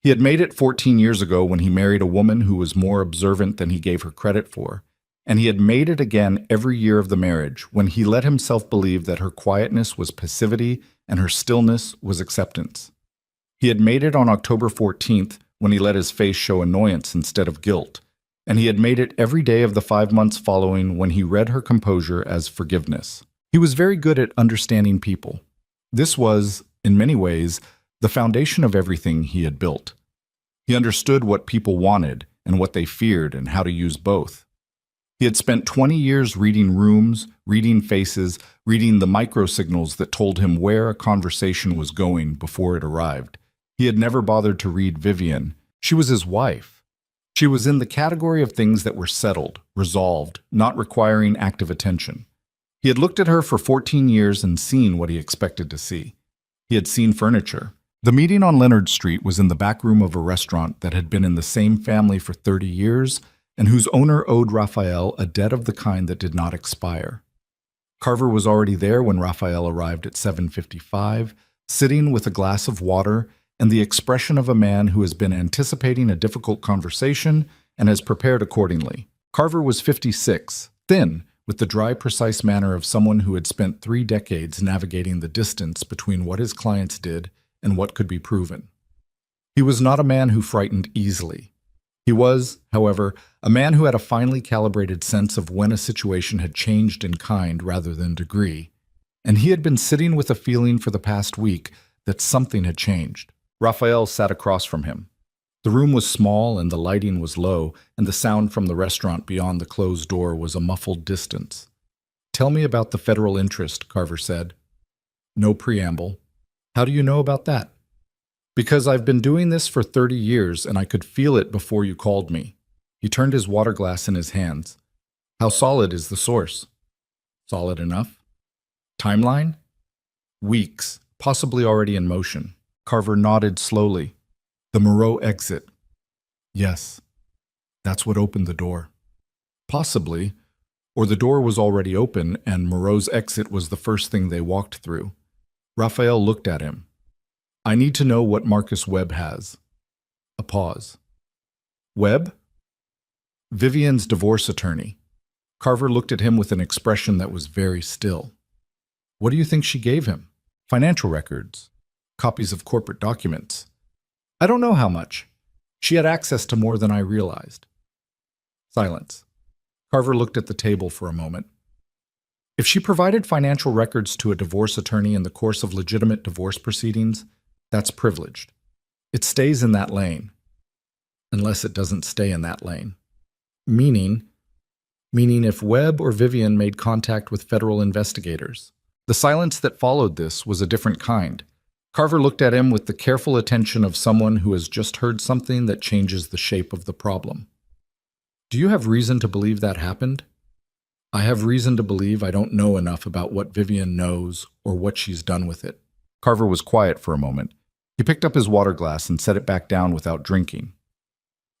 He had made it 14 years ago when he married a woman who was more observant than he gave her credit for, and he had made it again every year of the marriage when he let himself believe that her quietness was passivity and her stillness was acceptance. He had made it on October 14th when he let his face show annoyance instead of guilt, and he had made it every day of the 5 months following when he read her composure as forgiveness. He was very good at understanding people. This was, in many ways, the foundation of everything he had built. He understood what people wanted and what they feared and how to use both. He had spent 20 years reading rooms, reading faces, reading the microsignals that told him where a conversation was going before it arrived. He had never bothered to read Vivian. She was his wife. She was in the category of things that were settled, resolved, not requiring active attention. He had looked at her for 14 years and seen what he expected to see. He had seen furniture. The meeting on Leonard Street was in the back room of a restaurant that had been in the same family for 30 years and whose owner owed Raphael a debt of the kind that did not expire. Carver was already there when Raphael arrived at 7:55, sitting with a glass of water and the expression of a man who has been anticipating a difficult conversation and has prepared accordingly. Carver was 56, thin, with the dry, precise manner of someone who had spent 3 decades navigating the distance between what his clients did and what could be proven. He was not a man who frightened easily. He was, however, a man who had a finely calibrated sense of when a situation had changed in kind rather than degree, and he had been sitting with a feeling for the past week that something had changed. Raphael sat across from him. The room was small and the lighting was low, and the sound from the restaurant beyond the closed door was a muffled distance. "Tell me about the federal interest," Carver said. No preamble. "How do you know about that?" "Because I've been doing this for 30 years and I could feel it before you called me." He turned his water glass in his hands. "How solid is the source?" "Solid enough." "Timeline?" "Weeks, possibly already in motion." Carver nodded slowly. "The Moreau exit." "Yes. That's what opened the door." "Possibly. Or the door was already open and Moreau's exit was the first thing they walked through." Raphael looked at him. "I need to know what Marcus Webb has." A pause. "Webb?" "Vivian's divorce attorney." Carver looked at him with an expression that was very still. "What do you think she gave him?" "Financial records. Copies of corporate documents." "I don't know how much. She had access to more than I realized." Silence. Carver looked at the table for a moment. "If she provided financial records to a divorce attorney in the course of legitimate divorce proceedings, that's privileged. It stays in that lane. Unless it doesn't stay in that lane. Meaning if Webb or Vivian made contact with federal investigators." The silence that followed this was a different kind. Carver looked at him with the careful attention of someone who has just heard something that changes the shape of the problem. "Do you have reason to believe that happened?" "I have reason to believe I don't know enough about what Vivian knows or what she's done with it." Carver was quiet for a moment. He picked up his water glass and set it back down without drinking.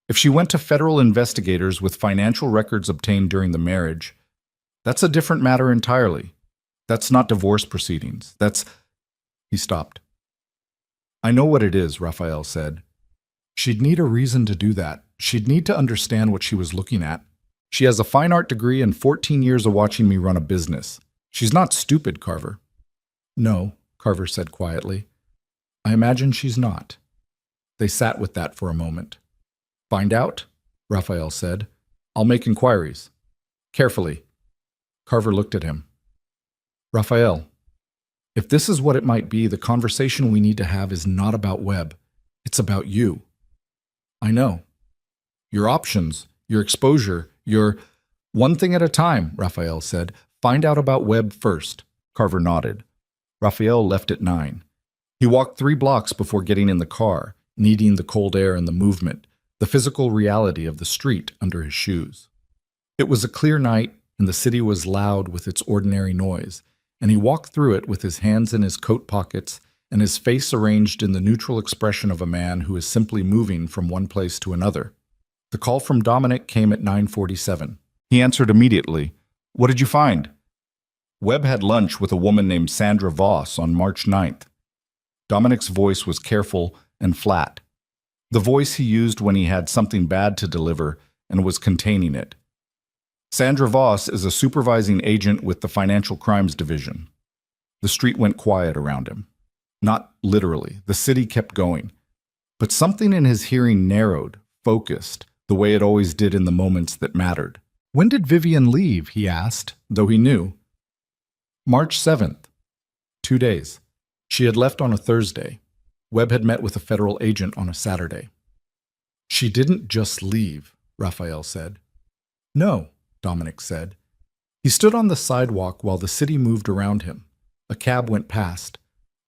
"If she went to federal investigators with financial records obtained during the marriage, that's a different matter entirely. That's not divorce proceedings. That's—" He stopped. "I know what it is," Raphael said. "She'd need a reason to do that. She'd need to understand what she was looking at. She has a fine art degree and 14 years of watching me run a business. She's not stupid, Carver." "No," Carver said quietly. "I imagine she's not." They sat with that for a moment. "Find out?" Raphael said. "I'll make inquiries." "Carefully." Carver looked at him. "Raphael, if this is what it might be, the conversation we need to have is not about Webb. It's about you." "I know. Your options, your exposure, your—" "One thing at a time," Raphael said. "Find out about Webb first." Carver nodded. Raphael left at 9. He walked 3 blocks before getting in the car, needing the cold air and the movement, the physical reality of the street under his shoes. It was a clear night, and the city was loud with its ordinary noise, and he walked through it with his hands in his coat pockets and his face arranged in the neutral expression of a man who is simply moving from one place to another. The call from Dominic came at 9:47. He answered immediately. "What did you find?" "Webb had lunch with a woman named Sandra Voss on March 9th. Dominic's voice was careful and flat, the voice he used when he had something bad to deliver and was containing it. "Sandra Voss is a supervising agent with the Financial Crimes Division." The street went quiet around him. Not literally. The city kept going. But something in his hearing narrowed, focused, the way it always did in the moments that mattered. "When did Vivian leave?" he asked, though he knew. "March 7th. 2 days. She had left on a Thursday. Webb had met with a federal agent on a Saturday." "She didn't just leave," Raphael said. No, Dominic said. He stood on the sidewalk while the city moved around him. A cab went past.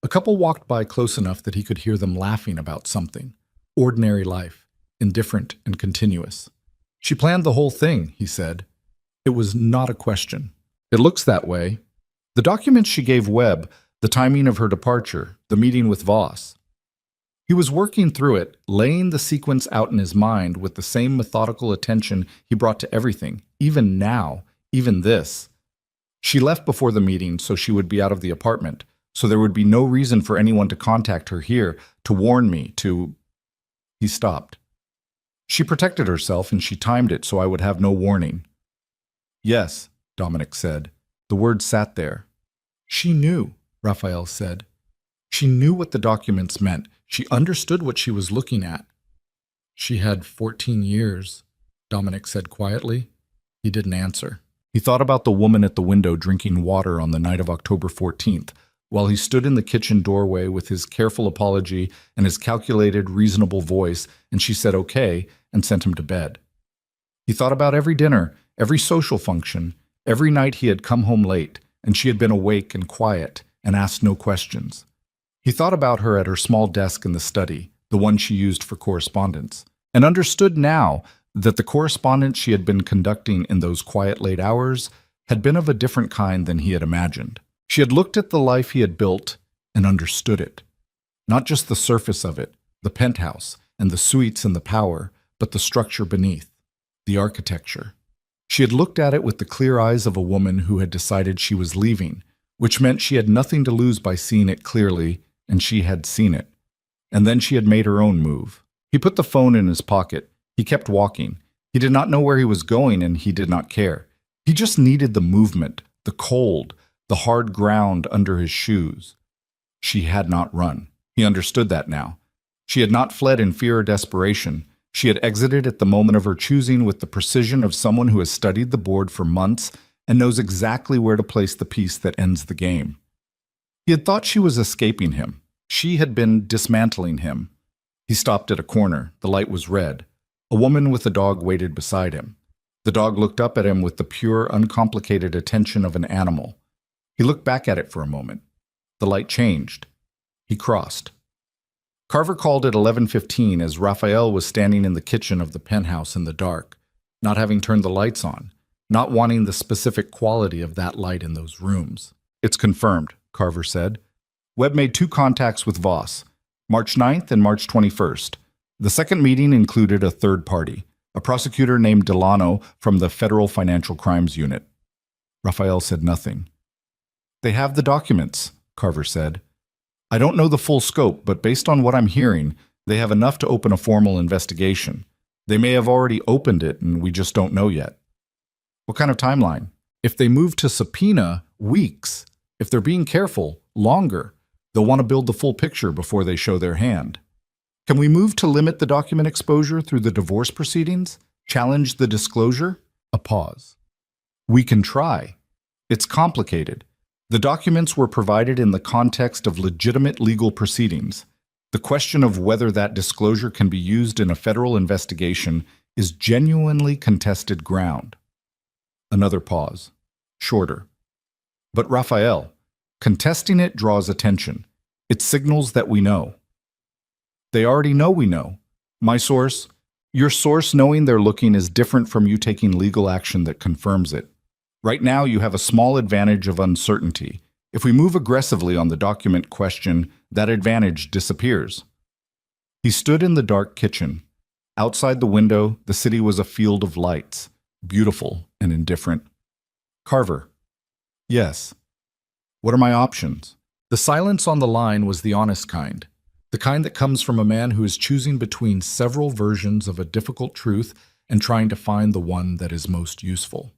A couple walked by close enough that he could hear them laughing about something. Ordinary life, indifferent and continuous. She planned the whole thing, he said. It was not a question. It looks that way. The documents she gave Webb, the timing of her departure, the meeting with Voss. He was working through it, laying the sequence out in his mind with the same methodical attention he brought to everything, even now, even this. She left before the meeting so she would be out of the apartment, so there would be no reason for anyone to contact her here, to warn me, to... He stopped. She protected herself and she timed it so I would have no warning. Yes, Dominic said. The word sat there. She knew, Raphael said. She knew what the documents meant. She understood what she was looking at. She had 14 years, Dominic said quietly. He didn't answer. He thought about the woman at the window drinking water on the night of October 14th, while he stood in the kitchen doorway with his careful apology and his calculated, reasonable voice, and she said okay and sent him to bed. He thought about every dinner, every social function, every night he had come home late, and she had been awake and quiet and asked no questions. He thought about her at her small desk in the study, the one she used for correspondence, and understood now that the correspondence she had been conducting in those quiet late hours had been of a different kind than he had imagined. She had looked at the life he had built and understood it. Not just the surface of it, the penthouse, and the suites and the power, but the structure beneath, the architecture. She had looked at it with the clear eyes of a woman who had decided she was leaving, which meant she had nothing to lose by seeing it clearly, and she had seen it. And then she had made her own move. He put the phone in his pocket. He kept walking. He did not know where he was going, and he did not care. He just needed the movement, the cold, the hard ground under his shoes. She had not run. He understood that now. She had not fled in fear or desperation. She had exited at the moment of her choosing with the precision of someone who has studied the board for months and knows exactly where to place the piece that ends the game. He had thought she was escaping him. She had been dismantling him. He stopped at a corner. The light was red. A woman with a dog waited beside him. The dog looked up at him with the pure, uncomplicated attention of an animal. He looked back at it for a moment. The light changed. He crossed. Carver called at 11:15 as Raphael was standing in the kitchen of the penthouse in the dark, not having turned the lights on, not wanting the specific quality of that light in those rooms. It's confirmed, Carver said. Webb made 2 contacts with Voss, March 9th and March 21st. The second meeting included a third party, a prosecutor named Delano from the Federal Financial Crimes Unit. Raphael said nothing. They have the documents, Carver said. I don't know the full scope, but based on what I'm hearing, they have enough to open a formal investigation. They may have already opened it, and we just don't know yet. What kind of timeline? If they move to subpoena, weeks. If they're being careful, longer. They'll want to build the full picture before they show their hand. Can we move to limit the document exposure through the divorce proceedings? Challenge the disclosure? A pause. We can try. It's complicated. The documents were provided in the context of legitimate legal proceedings. The question of whether that disclosure can be used in a federal investigation is genuinely contested ground. Another pause. Shorter. But Raphael, contesting it draws attention. It signals that we know. They already know we know. My source, your source knowing they're looking is different from you taking legal action that confirms it. Right now, you have a small advantage of uncertainty. If we move aggressively on the document question, that advantage disappears. He stood in the dark kitchen. Outside the window, the city was a field of lights, beautiful and indifferent. Carver. Yes. What are my options? The silence on the line was the honest kind, the kind that comes from a man who is choosing between several versions of a difficult truth and trying to find the one that is most useful.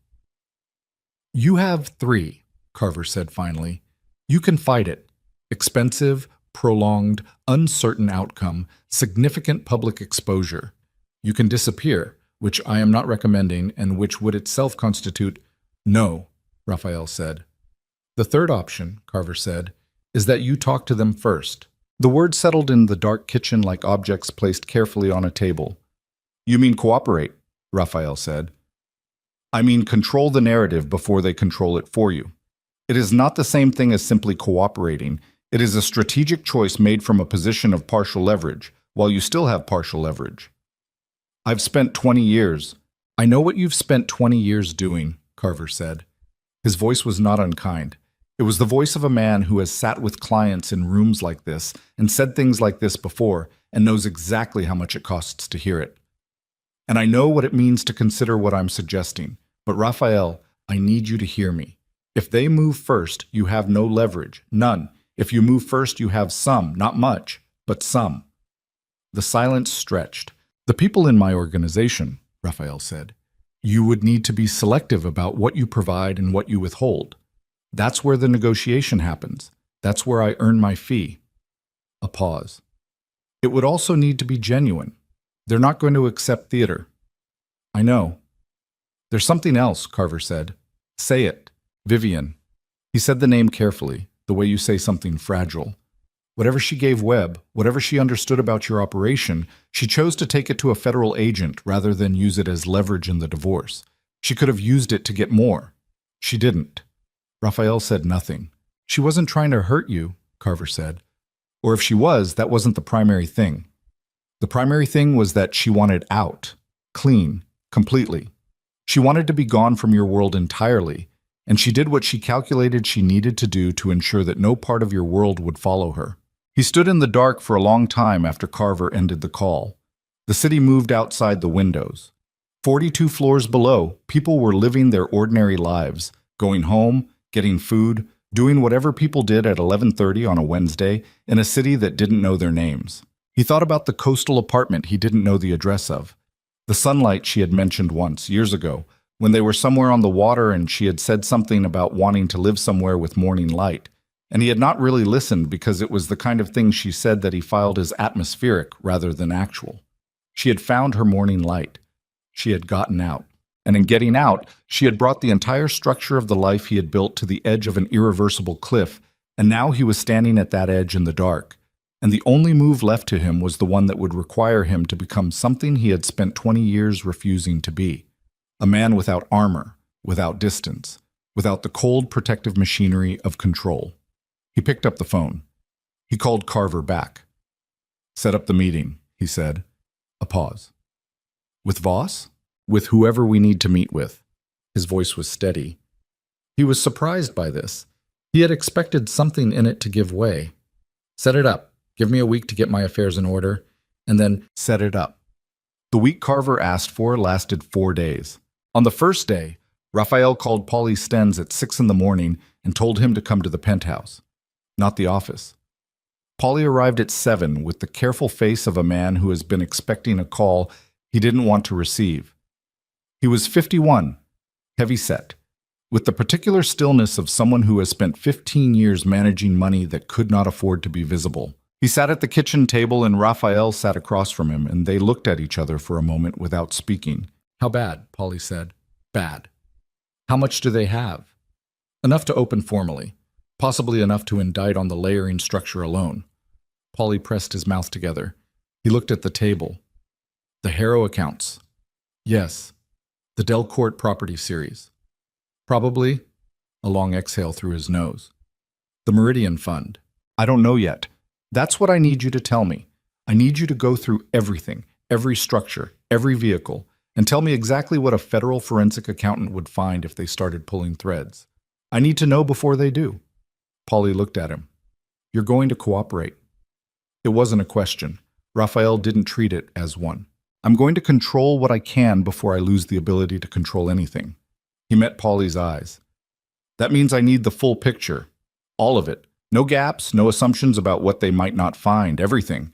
You have 3, Carver said finally. You can fight it. Expensive, prolonged, uncertain outcome, significant public exposure. You can disappear, which I am not recommending and which would itself constitute no, Raphael said. The third option, Carver said, is that you talk to them first. The word settled in the dark kitchen like objects placed carefully on a table. You mean cooperate? Raphael said. I mean, control the narrative before they control it for you. It is not the same thing as simply cooperating. It is a strategic choice made from a position of partial leverage, while you still have partial leverage. I've spent 20 years. I know what you've spent 20 years doing, Carver said. His voice was not unkind. It was the voice of a man who has sat with clients in rooms like this and said things like this before and knows exactly how much it costs to hear it. And I know what it means to consider what I'm suggesting. But Raphael, I need you to hear me. If they move first, you have no leverage, none. If you move first, you have some, not much, but some. The silence stretched. The people in my organization, Raphael said, you would need to be selective about what you provide and what you withhold. That's where the negotiation happens. That's where I earn my fee. A pause. It would also need to be genuine. They're not going to accept theater. I know. There's something else, Carver said. Say it. Vivian. He said the name carefully, the way you say something fragile. Whatever she gave Webb, whatever she understood about your operation, she chose to take it to a federal agent rather than use it as leverage in the divorce. She could have used it to get more. She didn't. Raphael said nothing. She wasn't trying to hurt you, Carver said. Or if she was, that wasn't the primary thing. The primary thing was that she wanted out. Clean. Completely. She wanted to be gone from your world entirely, and she did what she calculated she needed to do to ensure that no part of your world would follow her. He stood in the dark for a long time after Carver ended the call. The city moved outside the windows. 42 floors below, people were living their ordinary lives, going home, getting food, doing whatever people did at 11:30 on a Wednesday in a city that didn't know their names. He thought about the coastal apartment he didn't know the address of. The sunlight she had mentioned once, years ago, when they were somewhere on the water and she had said something about wanting to live somewhere with morning light. And he had not really listened because it was the kind of thing she said that he filed as atmospheric rather than actual. She had found her morning light. She had gotten out. And in getting out, she had brought the entire structure of the life he had built to the edge of an irreversible cliff, and now he was standing at that edge in the dark. And the only move left to him was the one that would require him to become something he had spent 20 years refusing to be. A man without armor, without distance, without the cold protective machinery of control. He picked up the phone. He called Carver back. Set up the meeting, he said. A pause. With Voss? With whoever we need to meet with. His voice was steady. He was surprised by this. He had expected something in it to give way. Set it up. Give me a week to get my affairs in order, and then set it up. The week Carver asked for lasted 4 days. On the first day, Raphael called Paulie Stenz at 6 in the morning and told him to come to the penthouse, not the office. Paulie arrived at 7 with the careful face of a man who has been expecting a call he didn't want to receive. He was 51, heavy-set, with the particular stillness of someone who has spent 15 years managing money that could not afford to be visible. He sat at the kitchen table and Raphael sat across from him, and they looked at each other for a moment without speaking. How bad? Paulie said. Bad. How much do they have? Enough to open formally, possibly enough to indict on the layering structure alone. Paulie pressed his mouth together. He looked at the table. The Harrow accounts. Yes. The Delcourt property series. Probably. A long exhale through his nose. The Meridian Fund. I don't know yet. That's what I need you to tell me. I need you to go through everything, every structure, every vehicle, and tell me exactly what a federal forensic accountant would find if they started pulling threads. I need to know before they do. Paulie looked at him. You're going to cooperate. It wasn't a question. Raphael didn't treat it as one. I'm going to control what I can before I lose the ability to control anything. He met Paulie's eyes. That means I need the full picture. All of it. No gaps, no assumptions about what they might not find, everything.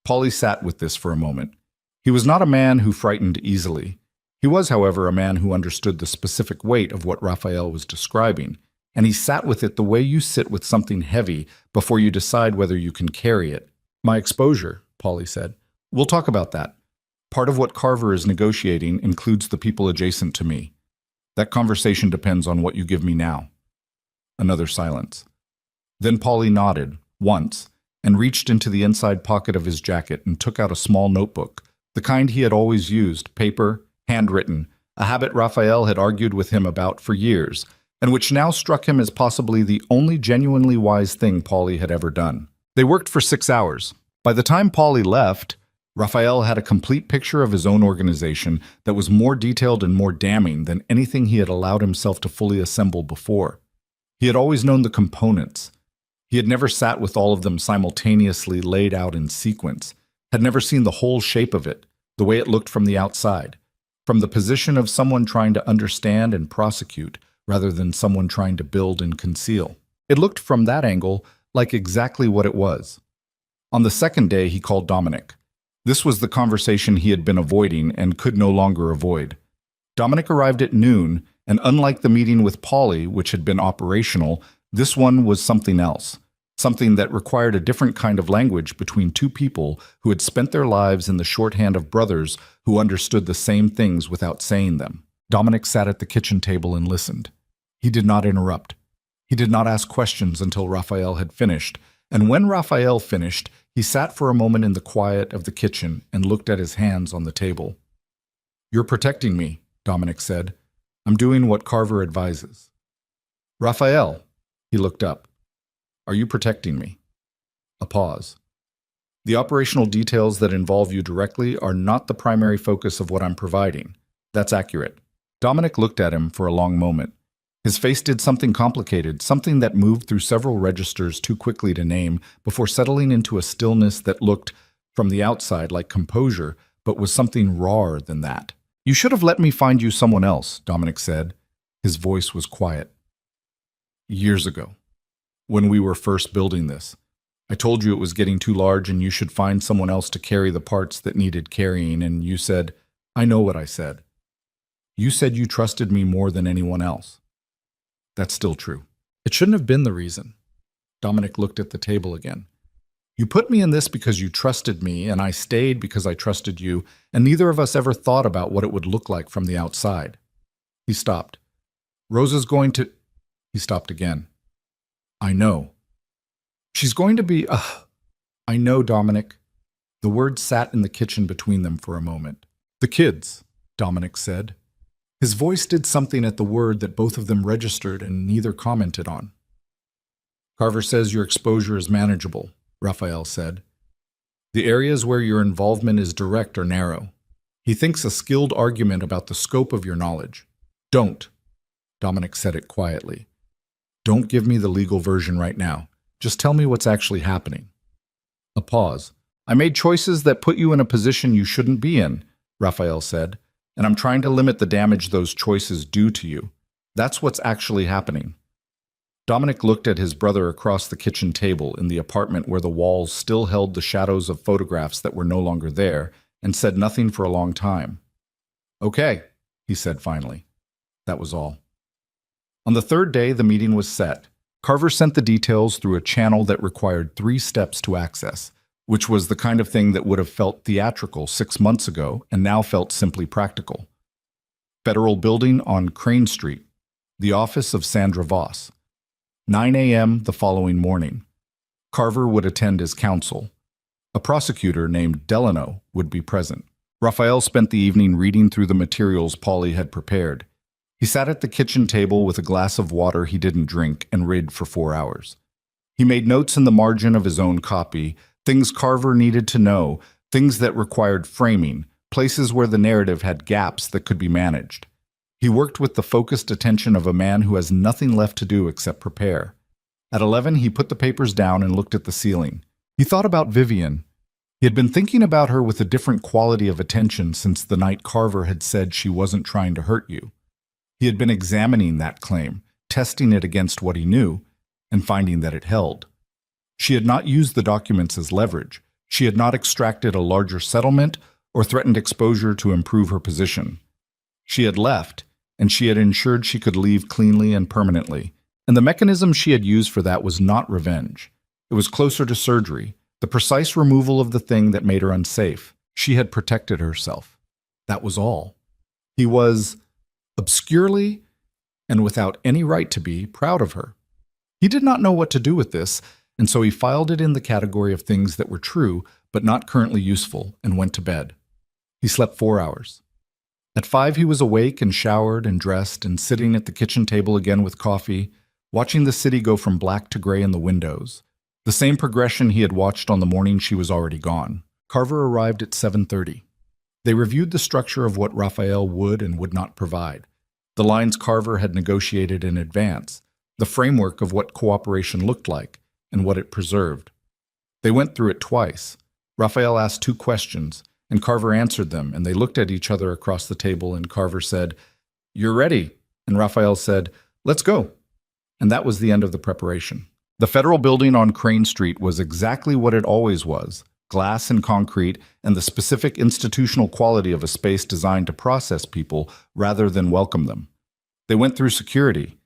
Paulie sat with this for a moment. He was not a man who frightened easily. He was, however, a man who understood the specific weight of what Raphael was describing, and he sat with it the way you sit with something heavy before you decide whether you can carry it. My exposure, Paulie said. We'll talk about that. Part of what Carver is negotiating includes the people adjacent to me. That conversation depends on what you give me now. Another silence. Then Paulie nodded, once, and reached into the inside pocket of his jacket and took out a small notebook, the kind he had always used, paper, handwritten, a habit Raphael had argued with him about for years, and which now struck him as possibly the only genuinely wise thing Paulie had ever done. They worked for 6 hours. By the time Paulie left, Raphael had a complete picture of his own organization that was more detailed and more damning than anything he had allowed himself to fully assemble before. He had always known the components. He had never sat with all of them simultaneously laid out in sequence, had never seen the whole shape of it, the way it looked from the outside, from the position of someone trying to understand and prosecute, rather than someone trying to build and conceal. It looked from that angle like exactly what it was. On the second day, he called Dominic. This was the conversation he had been avoiding and could no longer avoid. Dominic arrived at noon, and unlike the meeting with Paulie, which had been operational, this one was something else, something that required a different kind of language between two people who had spent their lives in the shorthand of brothers who understood the same things without saying them. Dominic sat at the kitchen table and listened. He did not interrupt. He did not ask questions until Raphael had finished, and when Raphael finished, he sat for a moment in the quiet of the kitchen and looked at his hands on the table. "You're protecting me," Dominic said. "I'm doing what Carver advises." "Raphael," he looked up. "Are you protecting me?" A pause. "The operational details that involve you directly are not the primary focus of what I'm providing. That's accurate." Dominic looked at him for a long moment. His face did something complicated, something that moved through several registers too quickly to name, before settling into a stillness that looked, from the outside, like composure, but was something rawer than that. "You should have let me find you someone else," Dominic said. His voice was quiet. "Years ago, when we were first building this, I told you it was getting too large and you should find someone else to carry the parts that needed carrying, and you said, I know what I said. You said you trusted me more than anyone else. That's still true. It shouldn't have been the reason." Dominic looked at the table again. "You put me in this because you trusted me, and I stayed because I trusted you, and neither of us ever thought about what it would look like from the outside." He stopped. "Rosa's going to—" He stopped again. "I know. She's going to be— I know, Dominic." The words sat in the kitchen between them for a moment. "The kids," Dominic said. His voice did something at the word that both of them registered and neither commented on. "Carver says your exposure is manageable," Raphael said. "The areas where your involvement is direct are narrow. He thinks a skilled argument about the scope of your knowledge. Don't." Dominic said it quietly. "Don't give me the legal version right now. Just tell me what's actually happening." A pause. "I made choices that put you in a position you shouldn't be in," Raphael said, "and I'm trying to limit the damage those choices do to you. That's what's actually happening." Dominic looked at his brother across the kitchen table in the apartment where the walls still held the shadows of photographs that were no longer there, and said nothing for a long time. "Okay," he said finally. That was all. On the third day, the meeting was set. Carver sent the details through a channel that required 3 steps to access, which was the kind of thing that would have felt theatrical 6 months ago and now felt simply practical. Federal Building on Crane Street, the office of Sandra Voss. 9 a.m. the following morning. Carver would attend as counsel. A prosecutor named Delano would be present. Raphael spent the evening reading through the materials Paulie had prepared. He sat at the kitchen table with a glass of water he didn't drink and read for 4 hours. He made notes in the margin of his own copy, things Carver needed to know, things that required framing, places where the narrative had gaps that could be managed. He worked with the focused attention of a man who has nothing left to do except prepare. At 11, he put the papers down and looked at the ceiling. He thought about Vivian. He had been thinking about her with a different quality of attention since the night Carver had said she wasn't trying to hurt you. He had been examining that claim, testing it against what he knew, and finding that it held. She had not used the documents as leverage. She had not extracted a larger settlement or threatened exposure to improve her position. She had left, and she had ensured she could leave cleanly and permanently. And the mechanism she had used for that was not revenge. It was closer to surgery, the precise removal of the thing that made her unsafe. She had protected herself. That was all. He was, obscurely, and without any right to be, proud of her. He did not know what to do with this, and so he filed it in the category of things that were true but not currently useful and went to bed. He slept 4 hours. At 5, he was awake and showered and dressed and sitting at the kitchen table again with coffee, watching the city go from black to gray in the windows. The same progression he had watched on the morning she was already gone. Carver arrived at 7:30. They reviewed the structure of what Raphael would and would not provide, the lines Carver had negotiated in advance, the framework of what cooperation looked like, and what it preserved. They went through it twice. Raphael asked 2 questions, and Carver answered them, and they looked at each other across the table, and Carver said, "You're ready." And Raphael said, "Let's go." And that was the end of the preparation. The federal building on Crane Street was exactly what it always was: glass and concrete, and the specific institutional quality of a space designed to process people rather than welcome them. They went through security.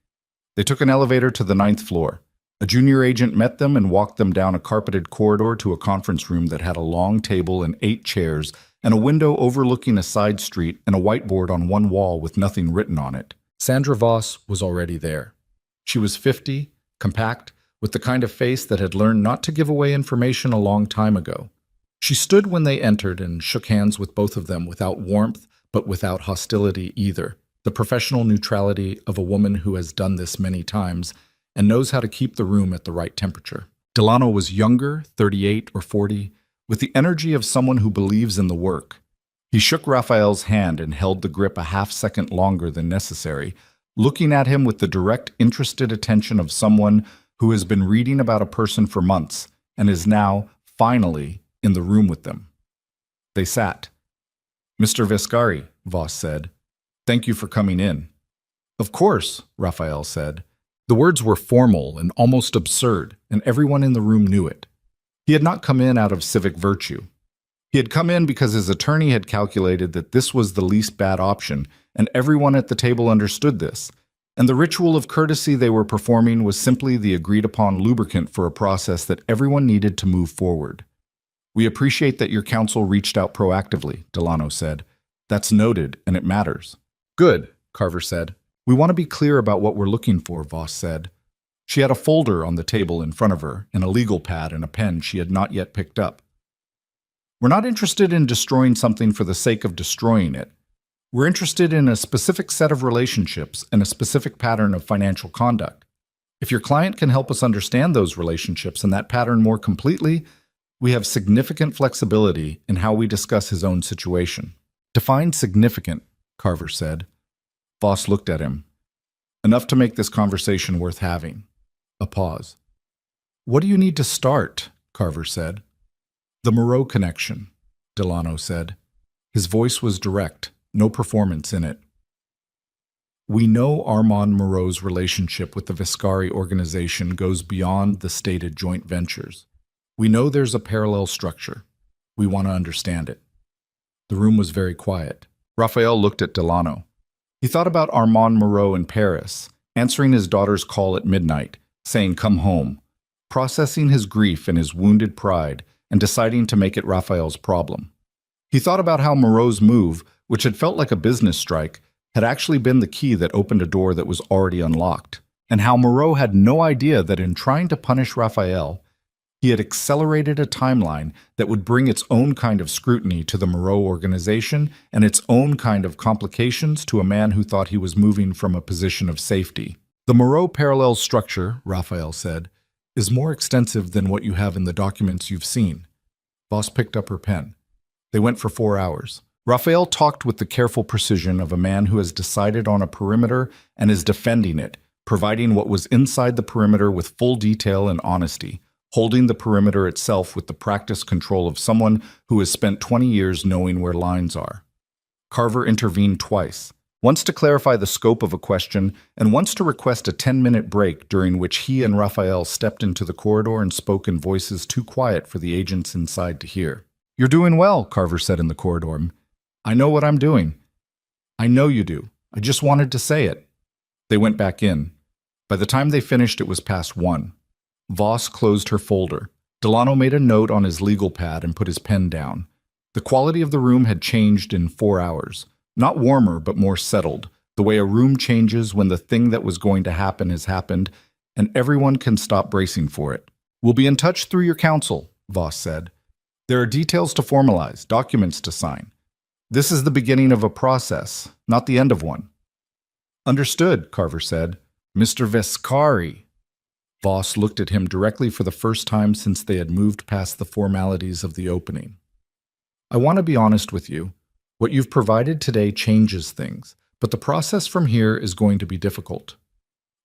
They took an elevator to the 9th floor. A junior agent met them and walked them down a carpeted corridor to a conference room that had a long table and 8 chairs and a window overlooking a side street and a whiteboard on one wall with nothing written on it. Sandra Voss was already there. She was 50, compact, with the kind of face that had learned not to give away information a long time ago. She stood when they entered and shook hands with both of them without warmth, but without hostility either, the professional neutrality of a woman who has done this many times and knows how to keep the room at the right temperature. Delano was younger, 38 or 40, with the energy of someone who believes in the work. He shook Raphael's hand and held the grip a half-second longer than necessary, looking at him with the direct, interested attention of someone who has been reading about a person for months and is now, finally, in the room with them. They sat. "Mr. Vescari," Voss said, "thank you for coming in." "Of course," Raphael said. The words were formal and almost absurd, and everyone in the room knew it. He had not come in out of civic virtue. He had come in because his attorney had calculated that this was the least bad option, and everyone at the table understood this, and the ritual of courtesy they were performing was simply the agreed-upon lubricant for a process that everyone needed to move forward. "We appreciate that your counsel reached out proactively," Delano said. "That's noted, and it matters." "Good," Carver said. "We want to be clear about what we're looking for," Voss said. She had a folder on the table in front of her, and a legal pad and a pen she had not yet picked up. "We're not interested in destroying something for the sake of destroying it. We're interested in a specific set of relationships and a specific pattern of financial conduct. If your client can help us understand those relationships and that pattern more completely, we have significant flexibility in how we discuss his own situation." "Define significant," Carver said. Voss looked at him. "Enough to make this conversation worth having." A pause. "What do you need to start?" Carver said. "The Moreau connection," Delano said. His voice was direct, no performance in it. "We know Armand Moreau's relationship with the Vescari organization goes beyond the stated joint ventures. We know there's a parallel structure. We want to understand it." The room was very quiet. Raphael looked at Delano. He thought about Armand Moreau in Paris, answering his daughter's call at midnight, saying, "Come home," processing his grief and his wounded pride, and deciding to make it Raphael's problem. He thought about how Moreau's move, which had felt like a business strike, had actually been the key that opened a door that was already unlocked, and how Moreau had no idea that in trying to punish Raphael, he had accelerated a timeline that would bring its own kind of scrutiny to the Moreau organization and its own kind of complications to a man who thought he was moving from a position of safety. "The Moreau parallel structure," Raphael said, "is more extensive than what you have in the documents you've seen." Voss picked up her pen. They went for 4 hours. Raphael talked with the careful precision of a man who has decided on a perimeter and is defending it, providing what was inside the perimeter with full detail and honesty, holding the perimeter itself with the practiced control of someone who has spent 20 years knowing where lines are. Carver intervened twice, once to clarify the scope of a question and once to request a 10-minute break during which he and Raphael stepped into the corridor and spoke in voices too quiet for the agents inside to hear. "You're doing well," Carver said in the corridor. "I know what I'm doing." "I know you do. I just wanted to say it." They went back in. By the time they finished, it was past 1. Voss closed her folder. Delano made a note on his legal pad and put his pen down. The quality of the room had changed in 4 hours. Not warmer, but more settled, the way a room changes when the thing that was going to happen has happened, and everyone can stop bracing for it. "We'll be in touch through your counsel," Voss said. "There are details to formalize, documents to sign. This is the beginning of a process, not the end of one. Understood, Carver said. Mr. Vescari. Voss looked at him directly for the first time since they had moved past the formalities of the opening. I want to be honest with you. What you've provided today changes things, but the process from here is going to be difficult.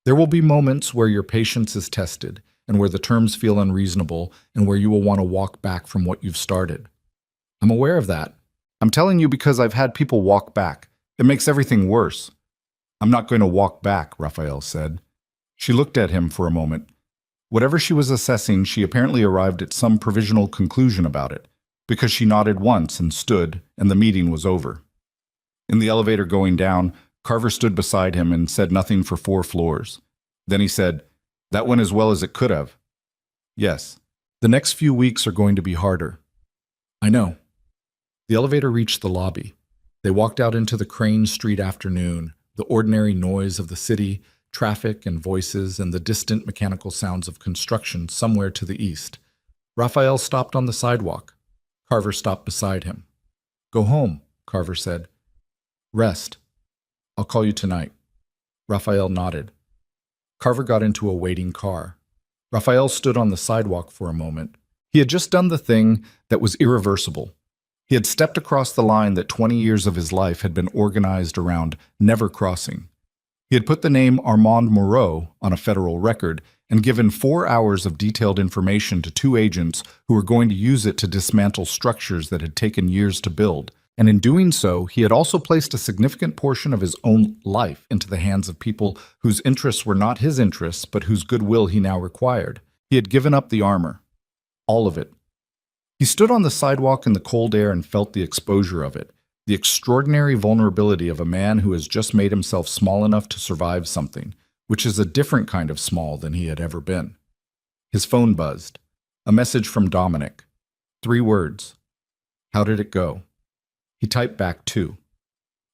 There will be moments where your patience is tested, and where the terms feel unreasonable, and where you will want to walk back from what you've started. I'm aware of that. I'm telling you because I've had people walk back. It makes everything worse. I'm not going to walk back, Raphael said. She looked at him for a moment. Whatever she was assessing, she apparently arrived at some provisional conclusion about it, because she nodded once and stood, and the meeting was over. In the elevator going down, Carver stood beside him and said nothing for 4 floors. Then he said, "That went as well as it could have." "Yes. The next few weeks are going to be harder." "I know." The elevator reached the lobby. They walked out into the Crane Street afternoon, the ordinary noise of the city, traffic and voices, and the distant mechanical sounds of construction somewhere to the east. Raphael stopped on the sidewalk. Carver stopped beside him. "Go home," Carver said. "Rest. I'll call you tonight." Raphael nodded. Carver got into a waiting car. Raphael stood on the sidewalk for a moment. He had just done the thing that was irreversible. He had stepped across the line that 20 years of his life had been organized around never crossing. He had put the name Armand Moreau on a federal record and given 4 hours of detailed information to 2 agents who were going to use it to dismantle structures that had taken years to build. And in doing so, he had also placed a significant portion of his own life into the hands of people whose interests were not his interests, but whose goodwill he now required. He had given up the armor. All of it. He stood on the sidewalk in the cold air and felt the exposure of it, the extraordinary vulnerability of a man who has just made himself small enough to survive something, which is a different kind of small than he had ever been. His phone buzzed. A message from Dominic. 3 words. How did it go? He typed back 2.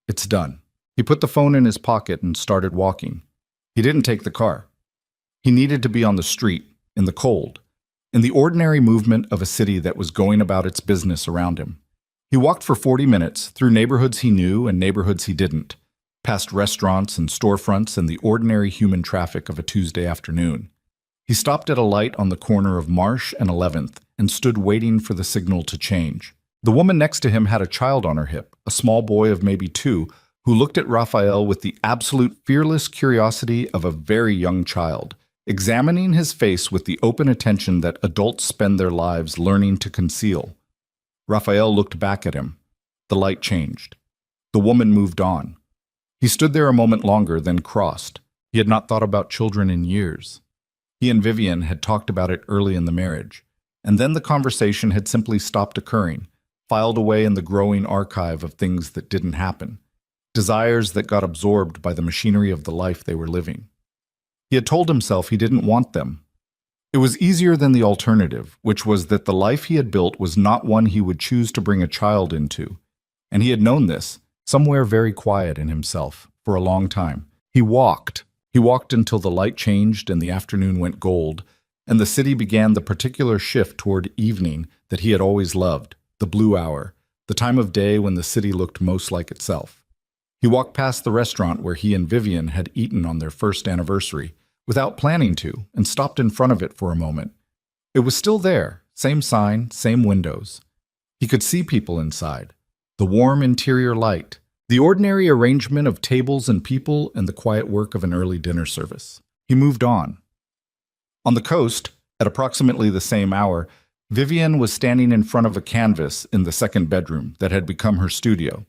It's done. He put the phone in his pocket and started walking. He didn't take the car. He needed to be on the street, in the cold, in the ordinary movement of a city that was going about its business around him. He walked for 40 minutes through neighborhoods he knew and neighborhoods he didn't, past restaurants and storefronts and the ordinary human traffic of a Tuesday afternoon. He stopped at a light on the corner of Marsh and 11th and stood waiting for the signal to change. The woman next to him had a child on her hip, a small boy of maybe 2, who looked at Raphael with the absolute fearless curiosity of a very young child, examining his face with the open attention that adults spend their lives learning to conceal. Raphael looked back at him. The light changed. The woman moved on. He stood there a moment longer, then crossed. He had not thought about children in years. He and Vivian had talked about it early in the marriage, and then the conversation had simply stopped occurring, filed away in the growing archive of things that didn't happen, desires that got absorbed by the machinery of the life they were living. He had told himself he didn't want them. It was easier than the alternative, which was that the life he had built was not one he would choose to bring a child into, and he had known this, somewhere very quiet in himself, for a long time. He walked. He walked until the light changed and the afternoon went gold, and the city began the particular shift toward evening that he had always loved, the blue hour, the time of day when the city looked most like itself. He walked past the restaurant where he and Vivian had eaten on their first anniversary, without planning to, and stopped in front of it for a moment. It was still there, same sign, same windows. He could see people inside, the warm interior light, the ordinary arrangement of tables and people, and the quiet work of an early dinner service. He moved on. On the coast, at approximately the same hour, Vivian was standing in front of a canvas in the second bedroom that had become her studio.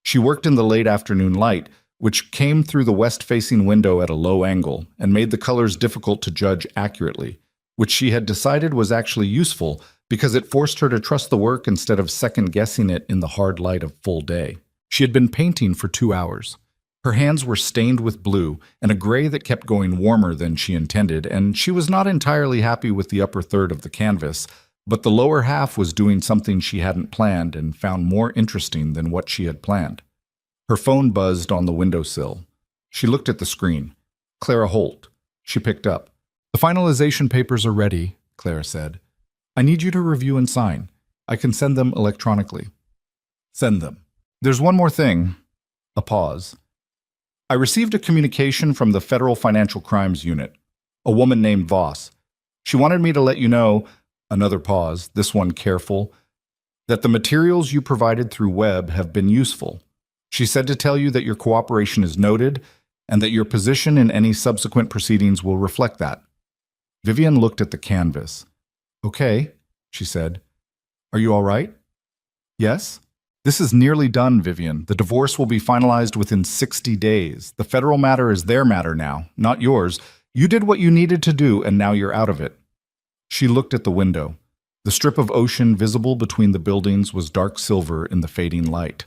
She worked in the late afternoon light, which came through the west-facing window at a low angle and made the colors difficult to judge accurately, which she had decided was actually useful because it forced her to trust the work instead of second-guessing it in the hard light of full day. She had been painting for 2 hours. Her hands were stained with blue and a gray that kept going warmer than she intended, and she was not entirely happy with the upper third of the canvas, but the lower half was doing something she hadn't planned and found more interesting than what she had planned. Her phone buzzed on the windowsill. She looked at the screen. Clara Holt. She picked up. "The finalization papers are ready," Clara said. "I need you to review and sign. I can send them electronically." "Send them." There's one more thing. A pause. I received a communication from the Federal Financial Crimes Unit, a woman named Voss. She wanted me to let you know, another pause, this one careful, that the materials you provided through web have been useful. She said to tell you that your cooperation is noted and that your position in any subsequent proceedings will reflect that. Vivian looked at the canvas. Okay, she said. Are you all right? Yes? This is nearly done, Vivian. The divorce will be finalized within 60 days. The federal matter is their matter now, not yours. You did what you needed to do, and now you're out of it. She looked at the window. The strip of ocean visible between the buildings was dark silver in the fading light.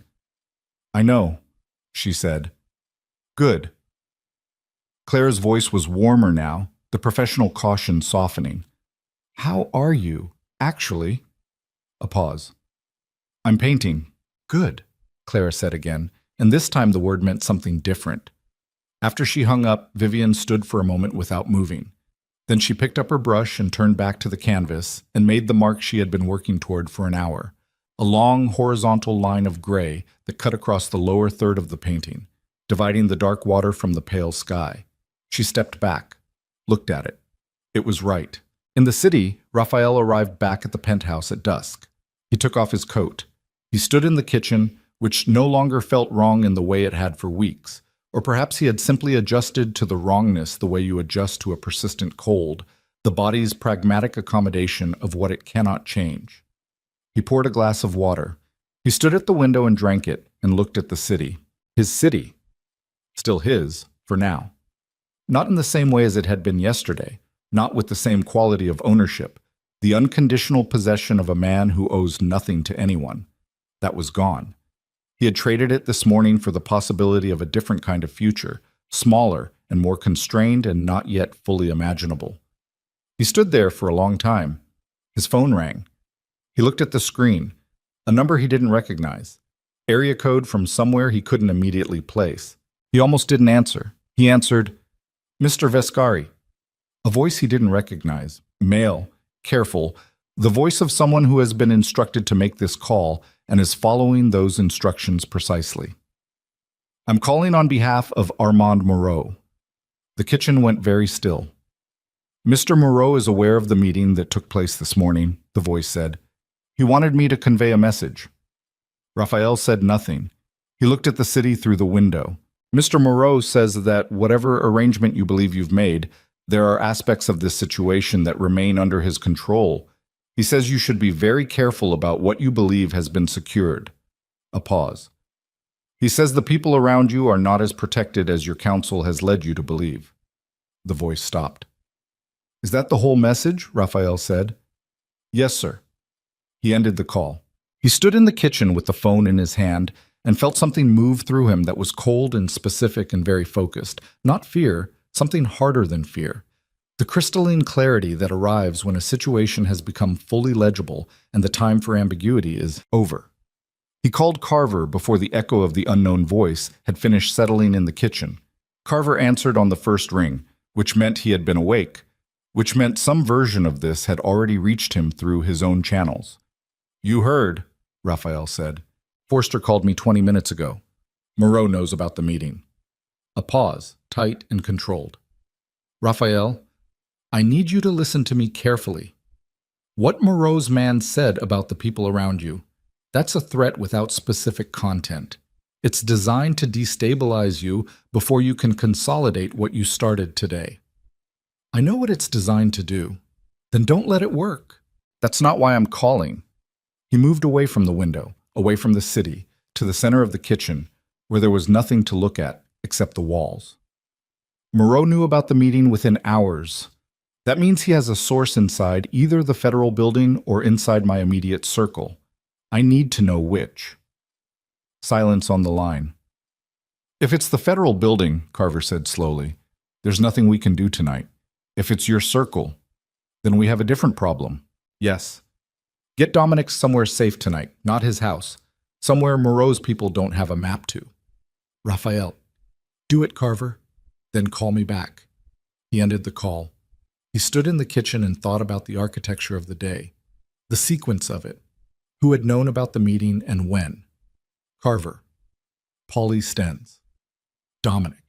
I know, she said. Good. Claire's voice was warmer now, the professional caution softening. How are you, actually? A pause. I'm painting. Good, Clara said again, and this time the word meant something different. After she hung up, Vivian stood for a moment without moving. Then she picked up her brush and turned back to the canvas and made the mark she had been working toward for an hour, a long horizontal line of gray that cut across the lower third of the painting, dividing the dark water from the pale sky. She stepped back, looked at it. It was right. In the city, Raphael arrived back at the penthouse at dusk. He took off his coat. He stood in the kitchen, which no longer felt wrong in the way it had for weeks, or perhaps he had simply adjusted to the wrongness the way you adjust to a persistent cold, the body's pragmatic accommodation of what it cannot change. He poured a glass of water. He stood at the window and drank it and looked at the city. His city. Still his, for now. Not in the same way as it had been yesterday, not with the same quality of ownership, the unconditional possession of a man who owes nothing to anyone. That was gone. He had traded it this morning for the possibility of a different kind of future, smaller and more constrained and not yet fully imaginable. He stood there for a long time. His phone rang. He looked at the screen, a number he didn't recognize, area code from somewhere he couldn't immediately place. He almost didn't answer. He answered, Mr. Vescari. A voice he didn't recognize, male, careful, the voice of someone who has been instructed to make this call and is following those instructions precisely. I'm calling on behalf of Armand Moreau. The kitchen went very still. Mr. Moreau is aware of the meeting that took place this morning, the voice said. He wanted me to convey a message. Raphael said nothing. He looked at the city through the window. Mr. Moreau says that whatever arrangement you believe you've made, there are aspects of this situation that remain under his control. He says you should be very careful about what you believe has been secured. A pause. He says the people around you are not as protected as your counsel has led you to believe. The voice stopped. Is that the whole message? Raphael said. Yes, sir. He ended the call. He stood in the kitchen with the phone in his hand and felt something move through him that was cold and specific and very focused. Not fear, something harder than fear. The crystalline clarity that arrives when a situation has become fully legible and the time for ambiguity is over. He called Carver before the echo of the unknown voice had finished settling in the kitchen. Carver answered on the first ring, which meant he had been awake, which meant some version of this had already reached him through his own channels. You heard, Raphael said. Forster called me 20 minutes ago. Moreau knows about the meeting. A pause, tight and controlled. Raphael, I need you to listen to me carefully. What Moreau's man said about the people around you, that's a threat without specific content. It's designed to destabilize you before you can consolidate what you started today. I know what it's designed to do. Then don't let it work. That's not why I'm calling. He moved away from the window, away from the city, to the center of the kitchen, where there was nothing to look at except the walls. Moreau knew about the meeting within hours. That means he has a source inside either the federal building or inside my immediate circle. I need to know which. Silence on the line. If it's the federal building, Carver said slowly, there's nothing we can do tonight. If it's your circle, then we have a different problem. Yes. Get Dominic somewhere safe tonight, not his house. Somewhere Moreau's people don't have a map to. Raphael. Do it, Carver. Then call me back. He ended the call. He stood in the kitchen and thought about the architecture of the day, the sequence of it, who had known about the meeting and when. Carver. Paulie Stenz. Dominic.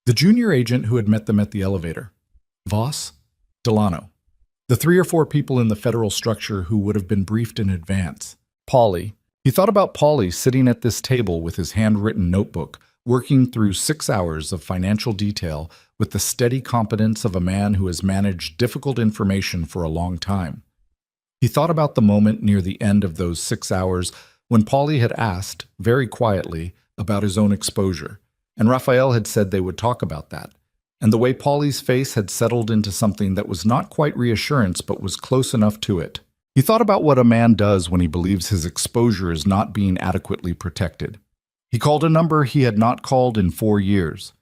The junior agent who had met them at the elevator. Voss. Delano. The 3 or 4 people in the federal structure who would have been briefed in advance. Paulie. He thought about Paulie sitting at this table with his handwritten notebook, working through 6 hours of financial detail with the steady competence of a man who has managed difficult information for a long time. He thought about the moment near the end of those 6 hours when Paulie had asked, very quietly, about his own exposure, and Raphael had said they would talk about that, and the way Paulie's face had settled into something that was not quite reassurance but was close enough to it. He thought about what a man does when he believes his exposure is not being adequately protected. He called a number he had not called in 4 years.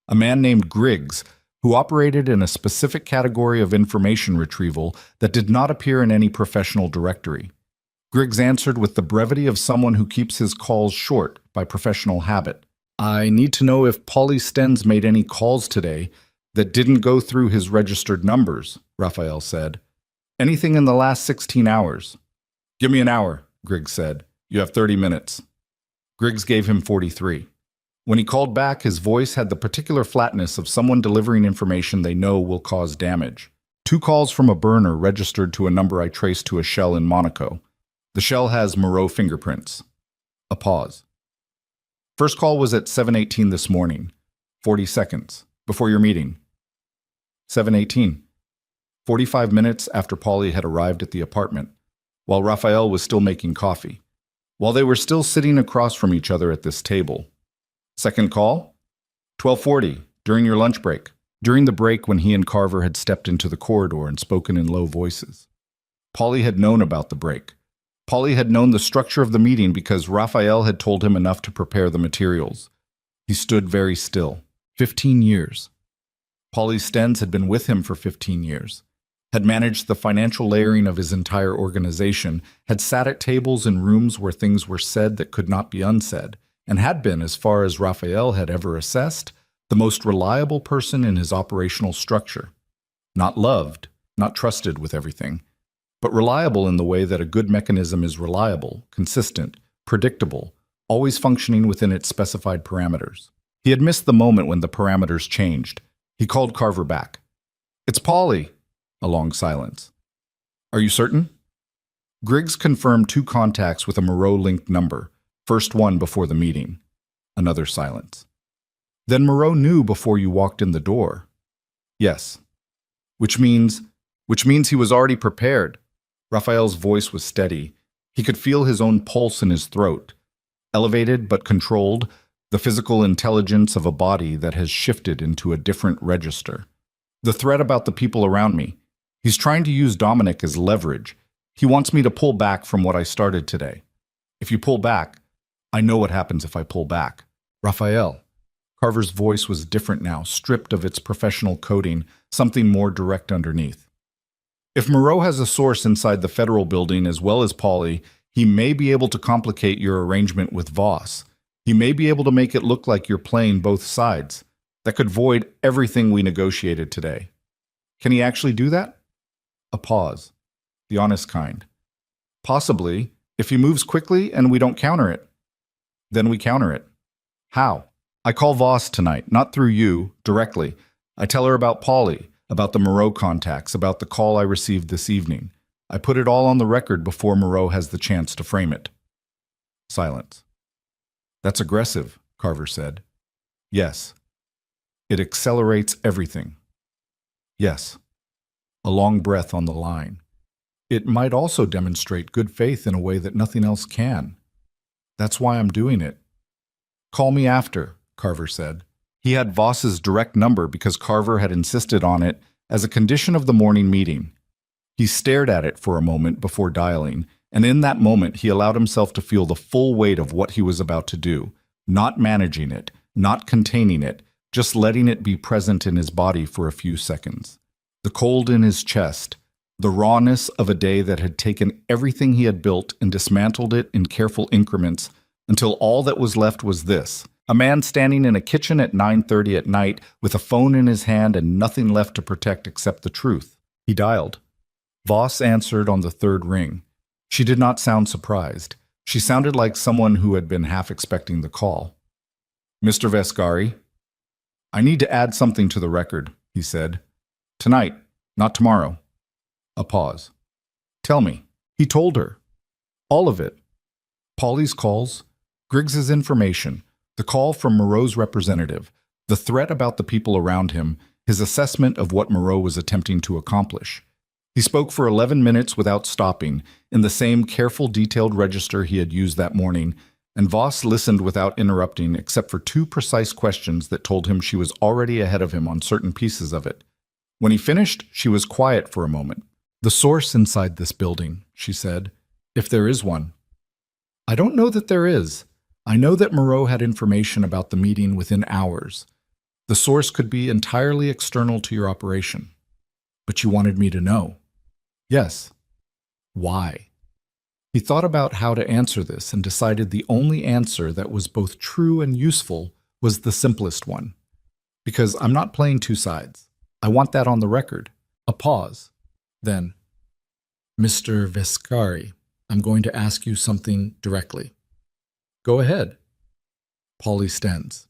A man named Griggs, who operated in a specific category of information retrieval that did not appear in any professional directory. Griggs answered with the brevity of someone who keeps his calls short by professional habit. "I need to know if Paulie Stenz made any calls today that didn't go through his registered numbers," Raphael said. "Anything in the last 16 hours. "Give me an hour," Griggs said. "You have 30 minutes. Griggs gave him 43. When he called back, his voice had the particular flatness of someone delivering information they know will cause damage. "2 calls from a burner registered to a number I traced to a shell in Monaco. The shell has Moreau fingerprints." A pause. "First call was at 7:18 this morning. 40 seconds. Before your meeting." 7:18. 45 minutes after Paulie had arrived at the apartment, while Raphael was still making coffee, while they were still sitting across from each other at this table. Second call? 12:40, during your lunch break, during the break when he and Carver had stepped into the corridor and spoken in low voices. Paulie had known about the break. Paulie had known the structure of the meeting because Raphael had told him enough to prepare the materials. He stood very still. 15 years. Paulie Stenz had been with him for 15 years. Had managed the financial layering of his entire organization, had sat at tables in rooms where things were said that could not be unsaid, and had been, as far as Raphael had ever assessed, the most reliable person in his operational structure. Not loved, not trusted with everything, but reliable in the way that a good mechanism is reliable, consistent, predictable, always functioning within its specified parameters. He had missed the moment when the parameters changed. He called Carver back. "It's Paulie." A long silence. "Are you certain?" Griggs confirmed 2 contacts with a Moreau-linked number, first one before the meeting. Another silence. "Then Moreau knew before you walked in the door." "Yes." Which means he was already prepared." Raphael's voice was steady. He could feel his own pulse in his throat. Elevated but controlled, the physical intelligence of a body that has shifted into a different register. "The threat about the people around me. He's trying to use Dominic as leverage. He wants me to pull back from what I started today. If you pull back, I know what happens if I pull back." "Raphael." Carver's voice was different now, stripped of its professional coding, something more direct underneath. "If Moreau has a source inside the federal building as well as Paulie, he may be able to complicate your arrangement with Voss. He may be able to make it look like you're playing both sides. That could void everything we negotiated today. Can he actually do that?" A pause. The honest kind. "Possibly, if he moves quickly and we don't counter it." "Then we counter it." "How?" "I call Voss tonight, not through you, directly. I tell her about Paulie, about the Moreau contacts, about the call I received this evening. I put it all on the record before Moreau has the chance to frame it." Silence. "That's aggressive," Carver said. "Yes." "It accelerates everything." "Yes." A long breath on the line. "It might also demonstrate good faith in a way that nothing else can. That's why I'm doing it." "Call me after," Carver said. He had Voss's direct number because Carver had insisted on it as a condition of the morning meeting. He stared at it for a moment before dialing, and in that moment he allowed himself to feel the full weight of what he was about to do, not managing it, not containing it, just letting it be present in his body for a few seconds. The cold in his chest, the rawness of a day that had taken everything he had built and dismantled it in careful increments until all that was left was this: a man standing in a kitchen at 9:30 at night with a phone in his hand and nothing left to protect except the truth. He dialed. Voss answered on the third ring. She did not sound surprised. She sounded like someone who had been half expecting the call. Mr. Vescari, I need to add something to the record, he said. Tonight, not tomorrow. A pause. Tell me. He told her. All of it. Polly's calls, Griggs's information, the call from Moreau's representative, the threat about the people around him, his assessment of what Moreau was attempting to accomplish. He spoke for 11 minutes without stopping, in the same careful, detailed register he had used that morning, and Voss listened without interrupting except for 2 precise questions that told him she was already ahead of him on certain pieces of it. When he finished, she was quiet for a moment. The source inside this building, she said, if there is one. I don't know that there is. I know that Moreau had information about the meeting within hours. The source could be entirely external to your operation. But you wanted me to know. Yes. Why? He thought about how to answer this and decided the only answer that was both true and useful was the simplest one. Because I'm not playing 2 sides. I want that on the record. A pause. Then, Mr. Vescari, I'm going to ask you something directly. Go ahead. Polly Stens.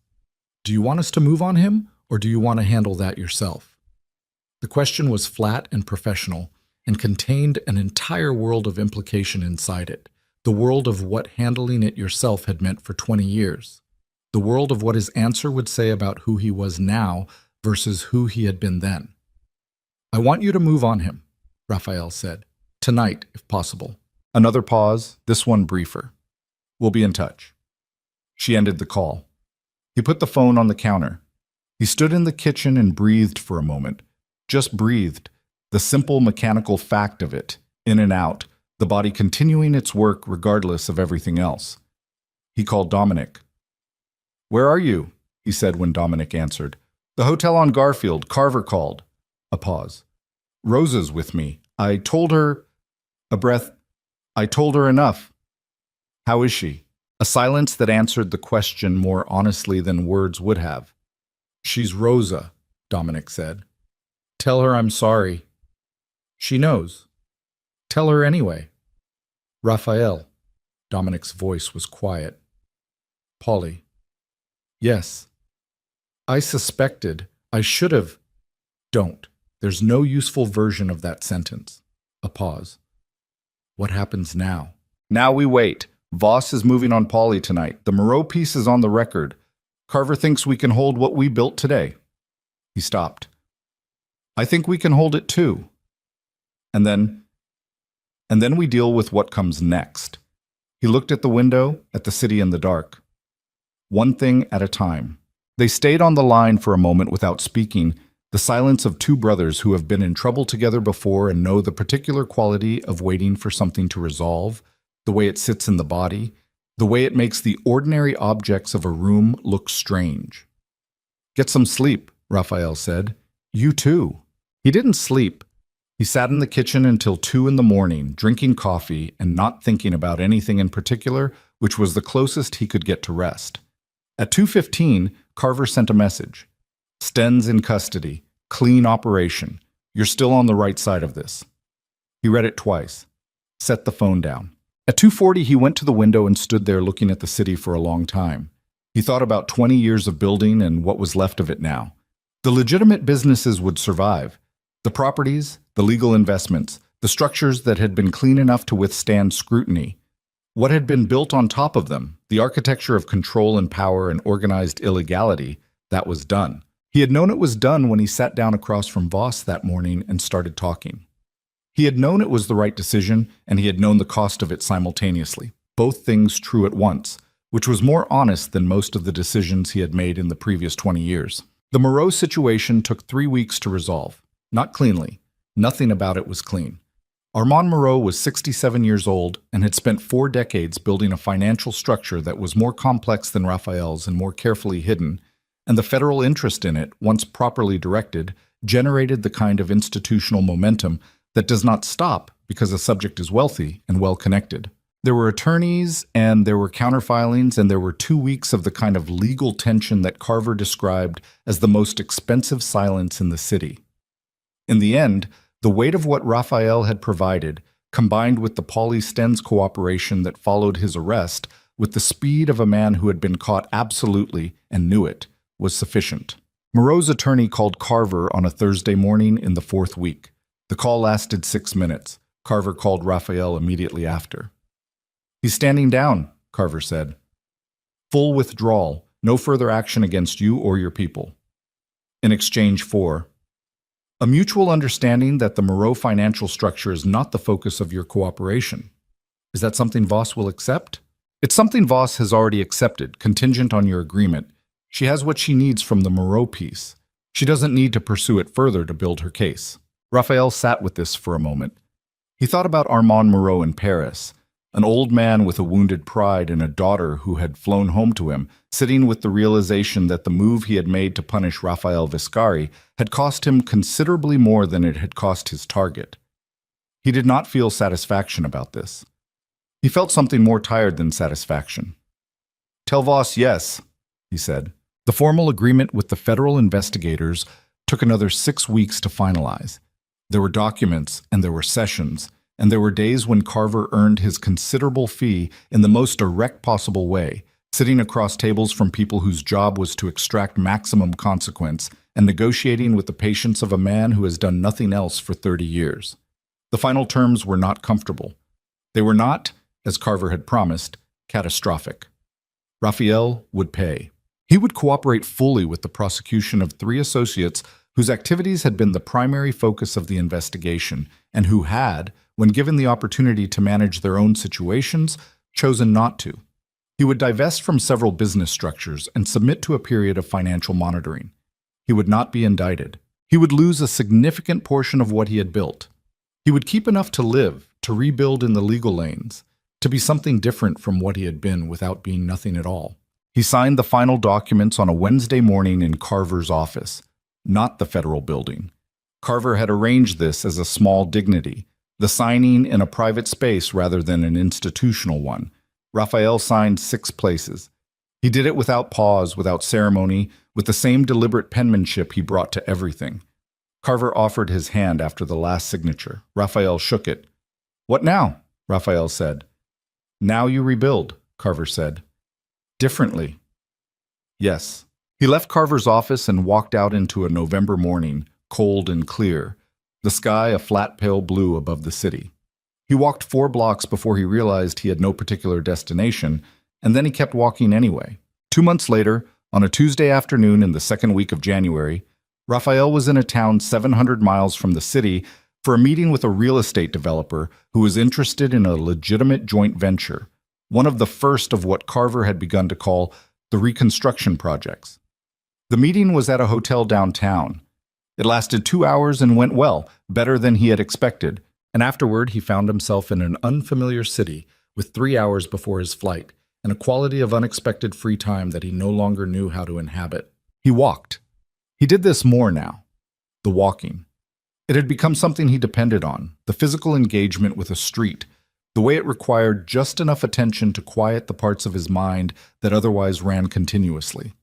Do you want us to move on him, or do you want to handle that yourself? The question was flat and professional, and contained an entire world of implication inside it, the world of what handling it yourself had meant for 20 years, the world of what his answer would say about who he was now versus who he had been then. I want you to move on him, Raphael said. Tonight, if possible. Another pause, this one briefer. We'll be in touch. She ended the call. He put the phone on the counter. He stood in the kitchen and breathed for a moment. Just breathed. The simple mechanical fact of it, in and out, the body continuing its work regardless of everything else. He called Dominic. Where are you? He said when Dominic answered. The hotel on Garfield. Carver called. A pause. Rosa's with me. I told her... A breath. I told her enough. How is she? A silence that answered the question more honestly than words would have. She's Rosa, Dominic said. Tell her I'm sorry. She knows. Tell her anyway. Raphael. Dominic's voice was quiet. Polly. Yes. I suspected. I should have. Don't. There's no useful version of that sentence. A pause. What happens now? Now we wait. Voss is moving on Polly tonight. The Moreau piece is on the record. Carver thinks we can hold what we built today. He stopped. I think we can hold it too. And then we deal with what comes next. He looked at the window, at the city in the dark. One thing at a time. They stayed on the line for a moment without speaking, the silence of 2 brothers who have been in trouble together before and know the particular quality of waiting for something to resolve, the way it sits in the body, the way it makes the ordinary objects of a room look strange. Get some sleep, Raphael said. You too. He didn't sleep. He sat in the kitchen until 2 in the morning, drinking coffee and not thinking about anything in particular, which was the closest he could get to rest. At 2:15, Carver sent a message. Stens in custody. Clean operation. You're still on the right side of this. He read it twice. Set the phone down. At 2:40, he went to the window and stood there looking at the city for a long time. He thought about 20 years of building and what was left of it now. The legitimate businesses would survive. The properties, the legal investments, the structures that had been clean enough to withstand scrutiny. What had been built on top of them, the architecture of control and power and organized illegality, that was done. He had known it was done when he sat down across from Voss that morning and started talking. He had known it was the right decision, and he had known the cost of it simultaneously, both things true at once, which was more honest than most of the decisions he had made in the previous 20 years. The Moreau situation took 3 weeks to resolve. Not cleanly. Nothing about it was clean. Armand Moreau was 67 years old and had spent 4 decades building a financial structure that was more complex than Raphael's and more carefully hidden, and the federal interest in it, once properly directed, generated the kind of institutional momentum that does not stop because a subject is wealthy and well-connected. There were attorneys, and there were counterfilings, and there were 2 weeks of the kind of legal tension that Carver described as the most expensive silence in the city. In the end, the weight of what Raphael had provided, combined with the Polly Sten's cooperation that followed his arrest, with the speed of a man who had been caught absolutely and knew it, was sufficient. Moreau's attorney called Carver on a Thursday morning in the 4th week. The call lasted 6 minutes. Carver called Raphael immediately after. "He's standing down," Carver said. "Full withdrawal, no further action against you or your people. In exchange for a mutual understanding that the Moreau financial structure is not the focus of your cooperation. Is that something Voss will accept?" "It's something Voss has already accepted, contingent on your agreement. She has what she needs from the Moreau piece. She doesn't need to pursue it further to build her case." Raphael sat with this for a moment. He thought about Armand Moreau in Paris, an old man with a wounded pride and a daughter who had flown home to him, sitting with the realization that the move he had made to punish Raphael Viscari had cost him considerably more than it had cost his target. He did not feel satisfaction about this. He felt something more tired than satisfaction. "Tell Voss yes," he said. The formal agreement with the federal investigators took another 6 weeks to finalize. There were documents, and there were sessions, and there were days when Carver earned his considerable fee in the most direct possible way, sitting across tables from people whose job was to extract maximum consequence and negotiating with the patience of a man who has done nothing else for 30 years. The final terms were not comfortable. They were not, as Carver had promised, catastrophic. Raphael would pay. He would cooperate fully with the prosecution of 3 associates whose activities had been the primary focus of the investigation and who had, when given the opportunity to manage their own situations, chosen not to. He would divest from several business structures and submit to a period of financial monitoring. He would not be indicted. He would lose a significant portion of what he had built. He would keep enough to live, to rebuild in the legal lanes, to be something different from what he had been without being nothing at all. He signed the final documents on a Wednesday morning in Carver's office, not the federal building. Carver had arranged this as a small dignity, the signing in a private space rather than an institutional one. Raphael signed 6 places. He did it without pause, without ceremony, with the same deliberate penmanship he brought to everything. Carver offered his hand after the last signature. Raphael shook it. "What now?" Raphael said. "Now you rebuild," Carver said. "Differently." "Yes." He left Carver's office and walked out into a November morning, cold and clear, the sky a flat pale blue above the city. He walked 4 blocks before he realized he had no particular destination, and then he kept walking anyway. 2 months later, on a Tuesday afternoon in the 2nd week of January, Raphael was in a town 700 miles from the city for a meeting with a real estate developer who was interested in a legitimate joint venture, one of the first of what Carver had begun to call the reconstruction projects. The meeting was at a hotel downtown. It lasted 2 hours and went well, better than he had expected, and afterward he found himself in an unfamiliar city with 3 hours before his flight, and a quality of unexpected free time that he no longer knew how to inhabit. He walked. He did this more now, the walking. It had become something he depended on, the physical engagement with a street, the way it required just enough attention to quiet the parts of his mind that otherwise ran continuously.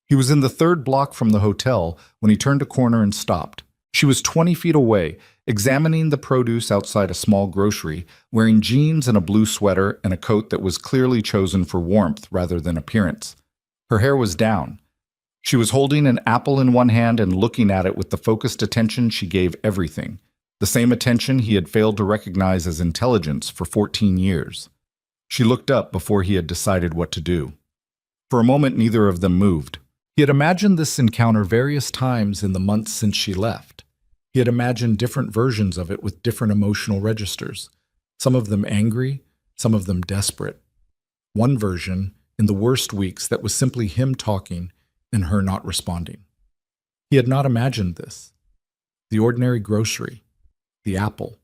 He was in the 3rd block from the hotel when he turned a corner and stopped. She was 20 feet away, examining the produce outside a small grocery, wearing jeans and a blue sweater and a coat that was clearly chosen for warmth rather than appearance. Her hair was down. She was holding an apple in one hand and looking at it with the focused attention she gave everything, the same attention he had failed to recognize as intelligence for 14 years. She looked up before he had decided what to do. For a moment, neither of them moved. He had imagined this encounter various times in the months since she left. He had imagined different versions of it with different emotional registers, some of them angry, some of them desperate. One version, in the worst weeks, that was simply him talking and her not responding. He had not imagined this. The ordinary grocery, the apple,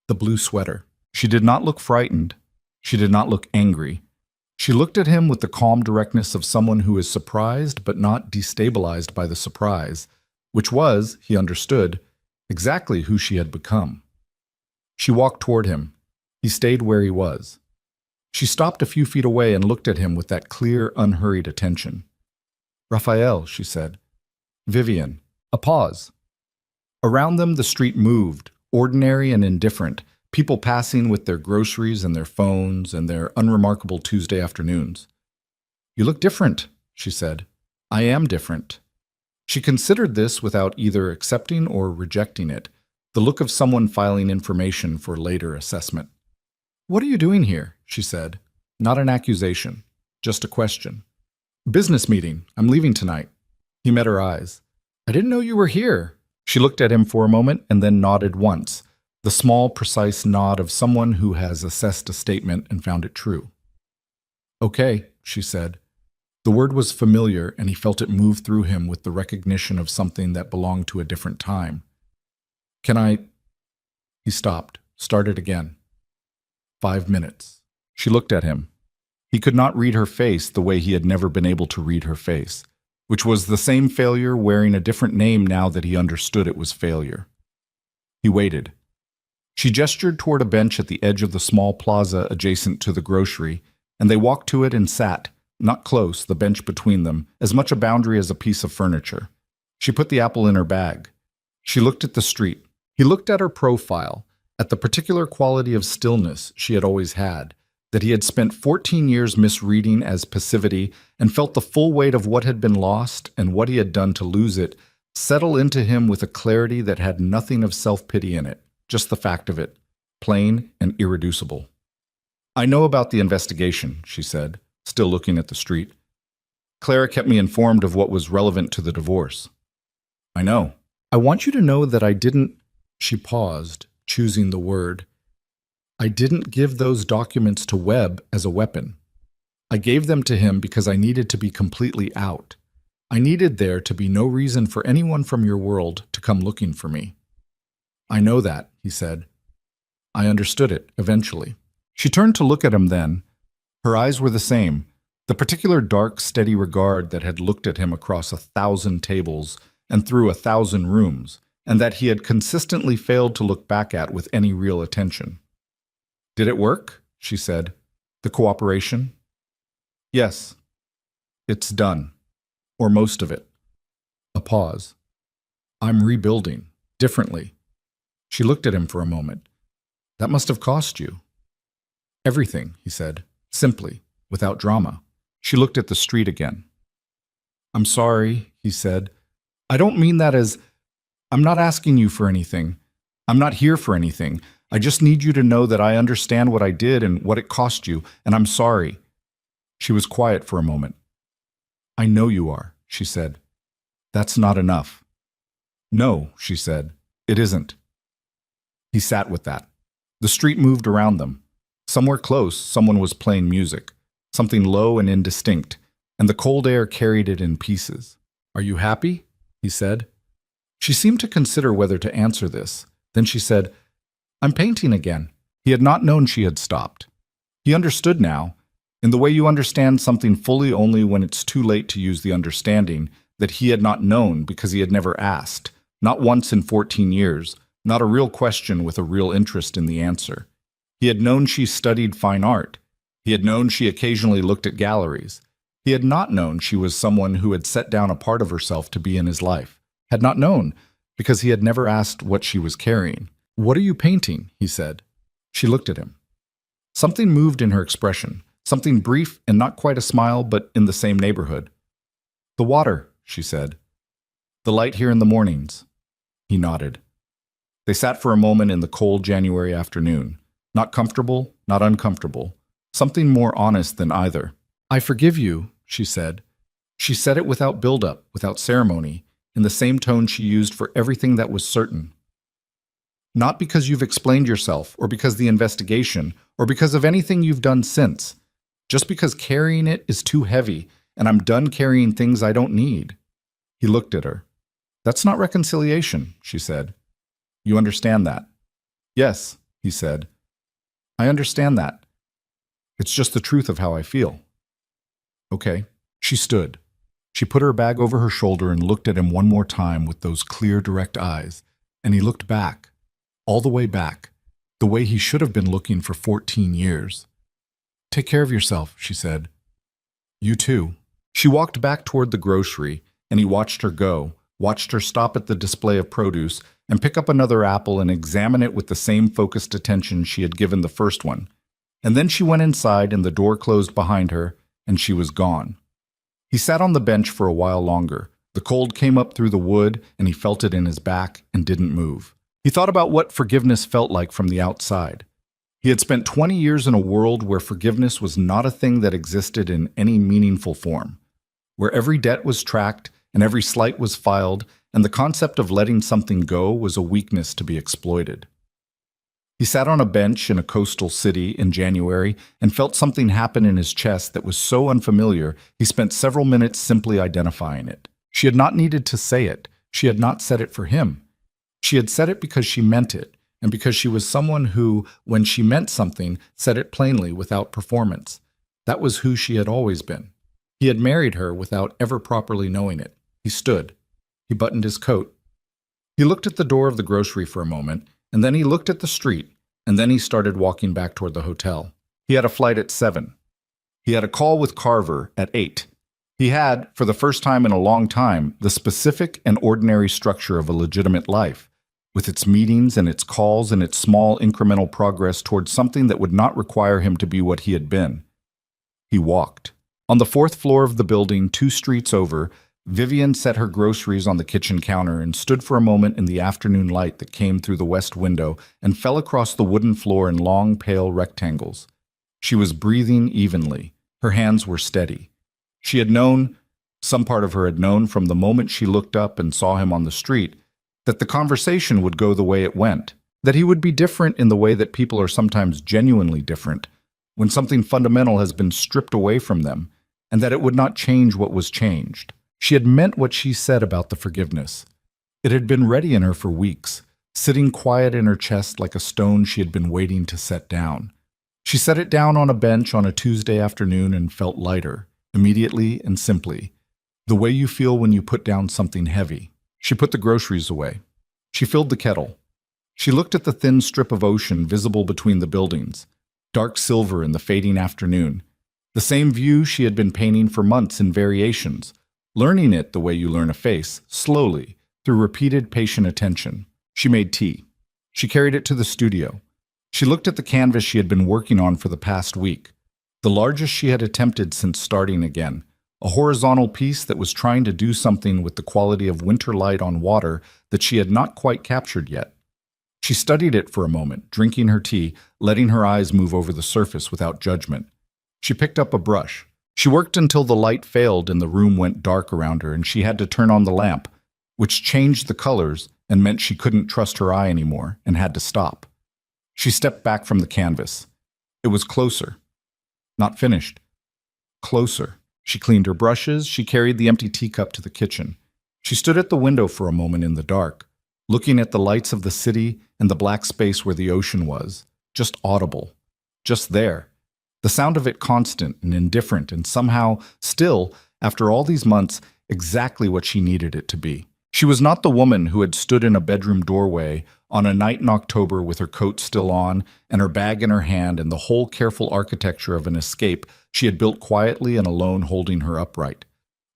the blue sweater. She did not look frightened. She did not look angry. She looked at him with the calm directness of someone who is surprised but not destabilized by the surprise, which was, he understood, exactly who she had become. She walked toward him. He stayed where he was. She stopped a few feet away and looked at him with that clear, unhurried attention. "Raphael," she said. "Vivian." A pause. Around them the street moved, ordinary and indifferent, People passing with their groceries and their phones and their unremarkable Tuesday afternoons. "You look different," she said. "I am different." She considered this without either accepting or rejecting it, the look of someone filing information for later assessment. "What are you doing here?" she said. Not an accusation, just a question. "Business meeting. I'm leaving tonight." He met her eyes. "I didn't know you were here." She looked at him for a moment and then nodded once, the small, precise nod of someone who has assessed a statement and found it true. "Okay," she said. The word was familiar, and he felt it move through him with the recognition of something that belonged to a different time. "Can I—" He stopped, started again. 5 minutes. She looked at him. He could not read her face the way he had never been able to read her face, which was the same failure wearing a different name now that he understood it was failure. He waited. She gestured toward a bench at the edge of the small plaza adjacent to the grocery, and they walked to it and sat, not close, the bench between them, as much a boundary as a piece of furniture. She put the apple in her bag. She looked at the street. He looked at her profile, at the particular quality of stillness she had always had, that he had spent 14 years misreading as passivity, and felt the full weight of what had been lost and what he had done to lose it settle into him with a clarity that had nothing of self-pity in it, just the fact of it, plain and irreducible. "I know about the investigation," she said, still looking at the street. "Clara kept me informed of what was relevant to the divorce." "I know. I want you to know that I didn't—" She paused, choosing the word. "I didn't give those documents to Webb as a weapon. I gave them to him because I needed to be completely out. I needed there to be no reason for anyone from your world to come looking for me." "I know that," he said. "I understood it, eventually." She turned to look at him then. Her eyes were the same, the particular dark, steady regard that had looked at him across 1,000 tables and through 1,000 rooms, and that he had consistently failed to look back at with any real attention. "Did it work?" she said. "The cooperation?" "Yes. It's done. Or most of it." A pause. "I'm rebuilding. Differently." She looked at him for a moment. "That must have cost you." "Everything," he said, simply, without drama. She looked at the street again. "I'm sorry," he said. "I don't mean that as... I'm not asking you for anything. I'm not here for anything. I just need you to know that I understand what I did and what it cost you, and I'm sorry." She was quiet for a moment. "I know you are," she said. "That's not enough." "No," she said, "it isn't." He sat with that. The street moved around them. Somewhere close, someone was playing music, something low and indistinct, and the cold air carried it in pieces. "Are you happy?" he said. She seemed to consider whether to answer this. Then she said, "I'm painting again." He had not known she had stopped. He understood now, in the way you understand something fully only when it's too late to use the understanding, that he had not known because he had never asked, not once in 14 years, not a real question with a real interest in the answer. He had known she studied fine art. He had known she occasionally looked at galleries. He had not known she was someone who had set down a part of herself to be in his life. Had not known, because he had never asked what she was carrying. "What are you painting?" he said. She looked at him. Something moved in her expression, something brief and not quite a smile, but in the same neighborhood. "The water," she said. "The light here in the mornings." He nodded. They sat for a moment in the cold January afternoon. Not comfortable, not uncomfortable. Something more honest than either. "I forgive you," she said. She said it without build-up, without ceremony, in the same tone she used for everything that was certain. "Not because you've explained yourself, or because the investigation, or because of anything you've done since. Just because carrying it is too heavy, and I'm done carrying things I don't need." He looked at her. "That's not reconciliation," she said. "You understand that?" "Yes," he said. "I understand that. It's just the truth of how I feel." "Okay." She stood. She put her bag over her shoulder and looked at him one more time with those clear, direct eyes, and he looked back, all the way back, the way he should have been looking for 14 years. "Take care of yourself," she said. "You too." She walked back toward the grocery, and he watched her go, watched her stop at the display of produce and pick up another apple and examine it with the same focused attention she had given the first one. And then she went inside and the door closed behind her, and she was gone. He sat on the bench for a while longer. The cold came up through the wood, and he felt it in his back and didn't move. He thought about what forgiveness felt like from the outside. He had spent 20 years in a world where forgiveness was not a thing that existed in any meaningful form, where every debt was tracked and every slight was filed, and the concept of letting something go was a weakness to be exploited. He sat on a bench in a coastal city in January and felt something happen in his chest that was so unfamiliar he spent several minutes simply identifying it. She had not needed to say it. She had not said it for him. She had said it because she meant it, and because she was someone who, when she meant something, said it plainly without performance. That was who she had always been. He had married her without ever properly knowing it. He stood. He buttoned his coat. He looked at the door of the grocery for a moment, and then he looked at the street, and then he started walking back toward the hotel. He had a flight at 7. He had a call with Carver at 8. He had, for the first time in a long time, the specific and ordinary structure of a legitimate life, with its meetings and its calls and its small incremental progress towards something that would not require him to be what he had been. He walked. On the 4th floor of the building, 2 streets over, Vivian set her groceries on the kitchen counter and stood for a moment in the afternoon light that came through the west window and fell across the wooden floor in long, pale rectangles. She was breathing evenly. Her hands were steady. She had known, some part of her had known from the moment she looked up and saw him on the street, that the conversation would go the way it went, that he would be different in the way that people are sometimes genuinely different, when something fundamental has been stripped away from them, and that it would not change what was changed. She had meant what she said about the forgiveness. It had been ready in her for weeks, sitting quiet in her chest like a stone she had been waiting to set down. She set it down on a bench on a Tuesday afternoon and felt lighter, immediately and simply, the way you feel when you put down something heavy. She put the groceries away. She filled the kettle. She looked at the thin strip of ocean visible between the buildings, dark silver in the fading afternoon, the same view she had been painting for months in variations, learning it the way you learn a face, slowly, through repeated patient attention. She made tea. She carried it to the studio. She looked at the canvas she had been working on for the past week, the largest she had attempted since starting again, a horizontal piece that was trying to do something with the quality of winter light on water that she had not quite captured yet. She studied it for a moment, drinking her tea, letting her eyes move over the surface without judgment. She picked up a brush. She worked until the light failed and the room went dark around her and she had to turn on the lamp, which changed the colors and meant she couldn't trust her eye anymore and had to stop. She stepped back from the canvas. It was closer. Not finished. Closer. She cleaned her brushes. She carried the empty teacup to the kitchen. She stood at the window for a moment in the dark, looking at the lights of the city and the black space where the ocean was, just audible, just there. The sound of it constant and indifferent and somehow, still, after all these months, exactly what she needed it to be. She was not the woman who had stood in a bedroom doorway on a night in October with her coat still on and her bag in her hand and the whole careful architecture of an escape she had built quietly and alone holding her upright.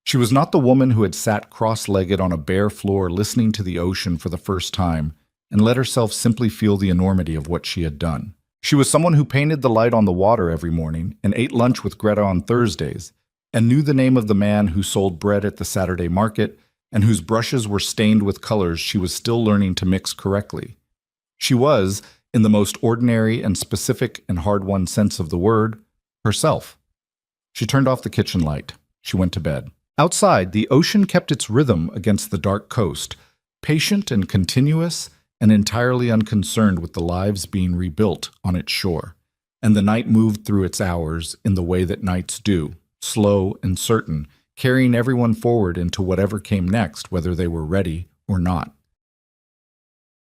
She was not the woman who had sat cross-legged on a bare floor listening to the ocean for the first time and let herself simply feel the enormity of what she had done. She was someone who painted the light on the water every morning and ate lunch with Greta on Thursdays and knew the name of the man who sold bread at the Saturday market and whose brushes were stained with colors she was still learning to mix correctly. She was, in the most ordinary and specific and hard-won sense of the word, herself. She turned off the kitchen light. She went to bed. Outside, the ocean kept its rhythm against the dark coast, patient and continuous and entirely unconcerned with the lives being rebuilt on its shore. And the night moved through its hours in the way that nights do, slow and certain, carrying everyone forward into whatever came next, whether they were ready or not.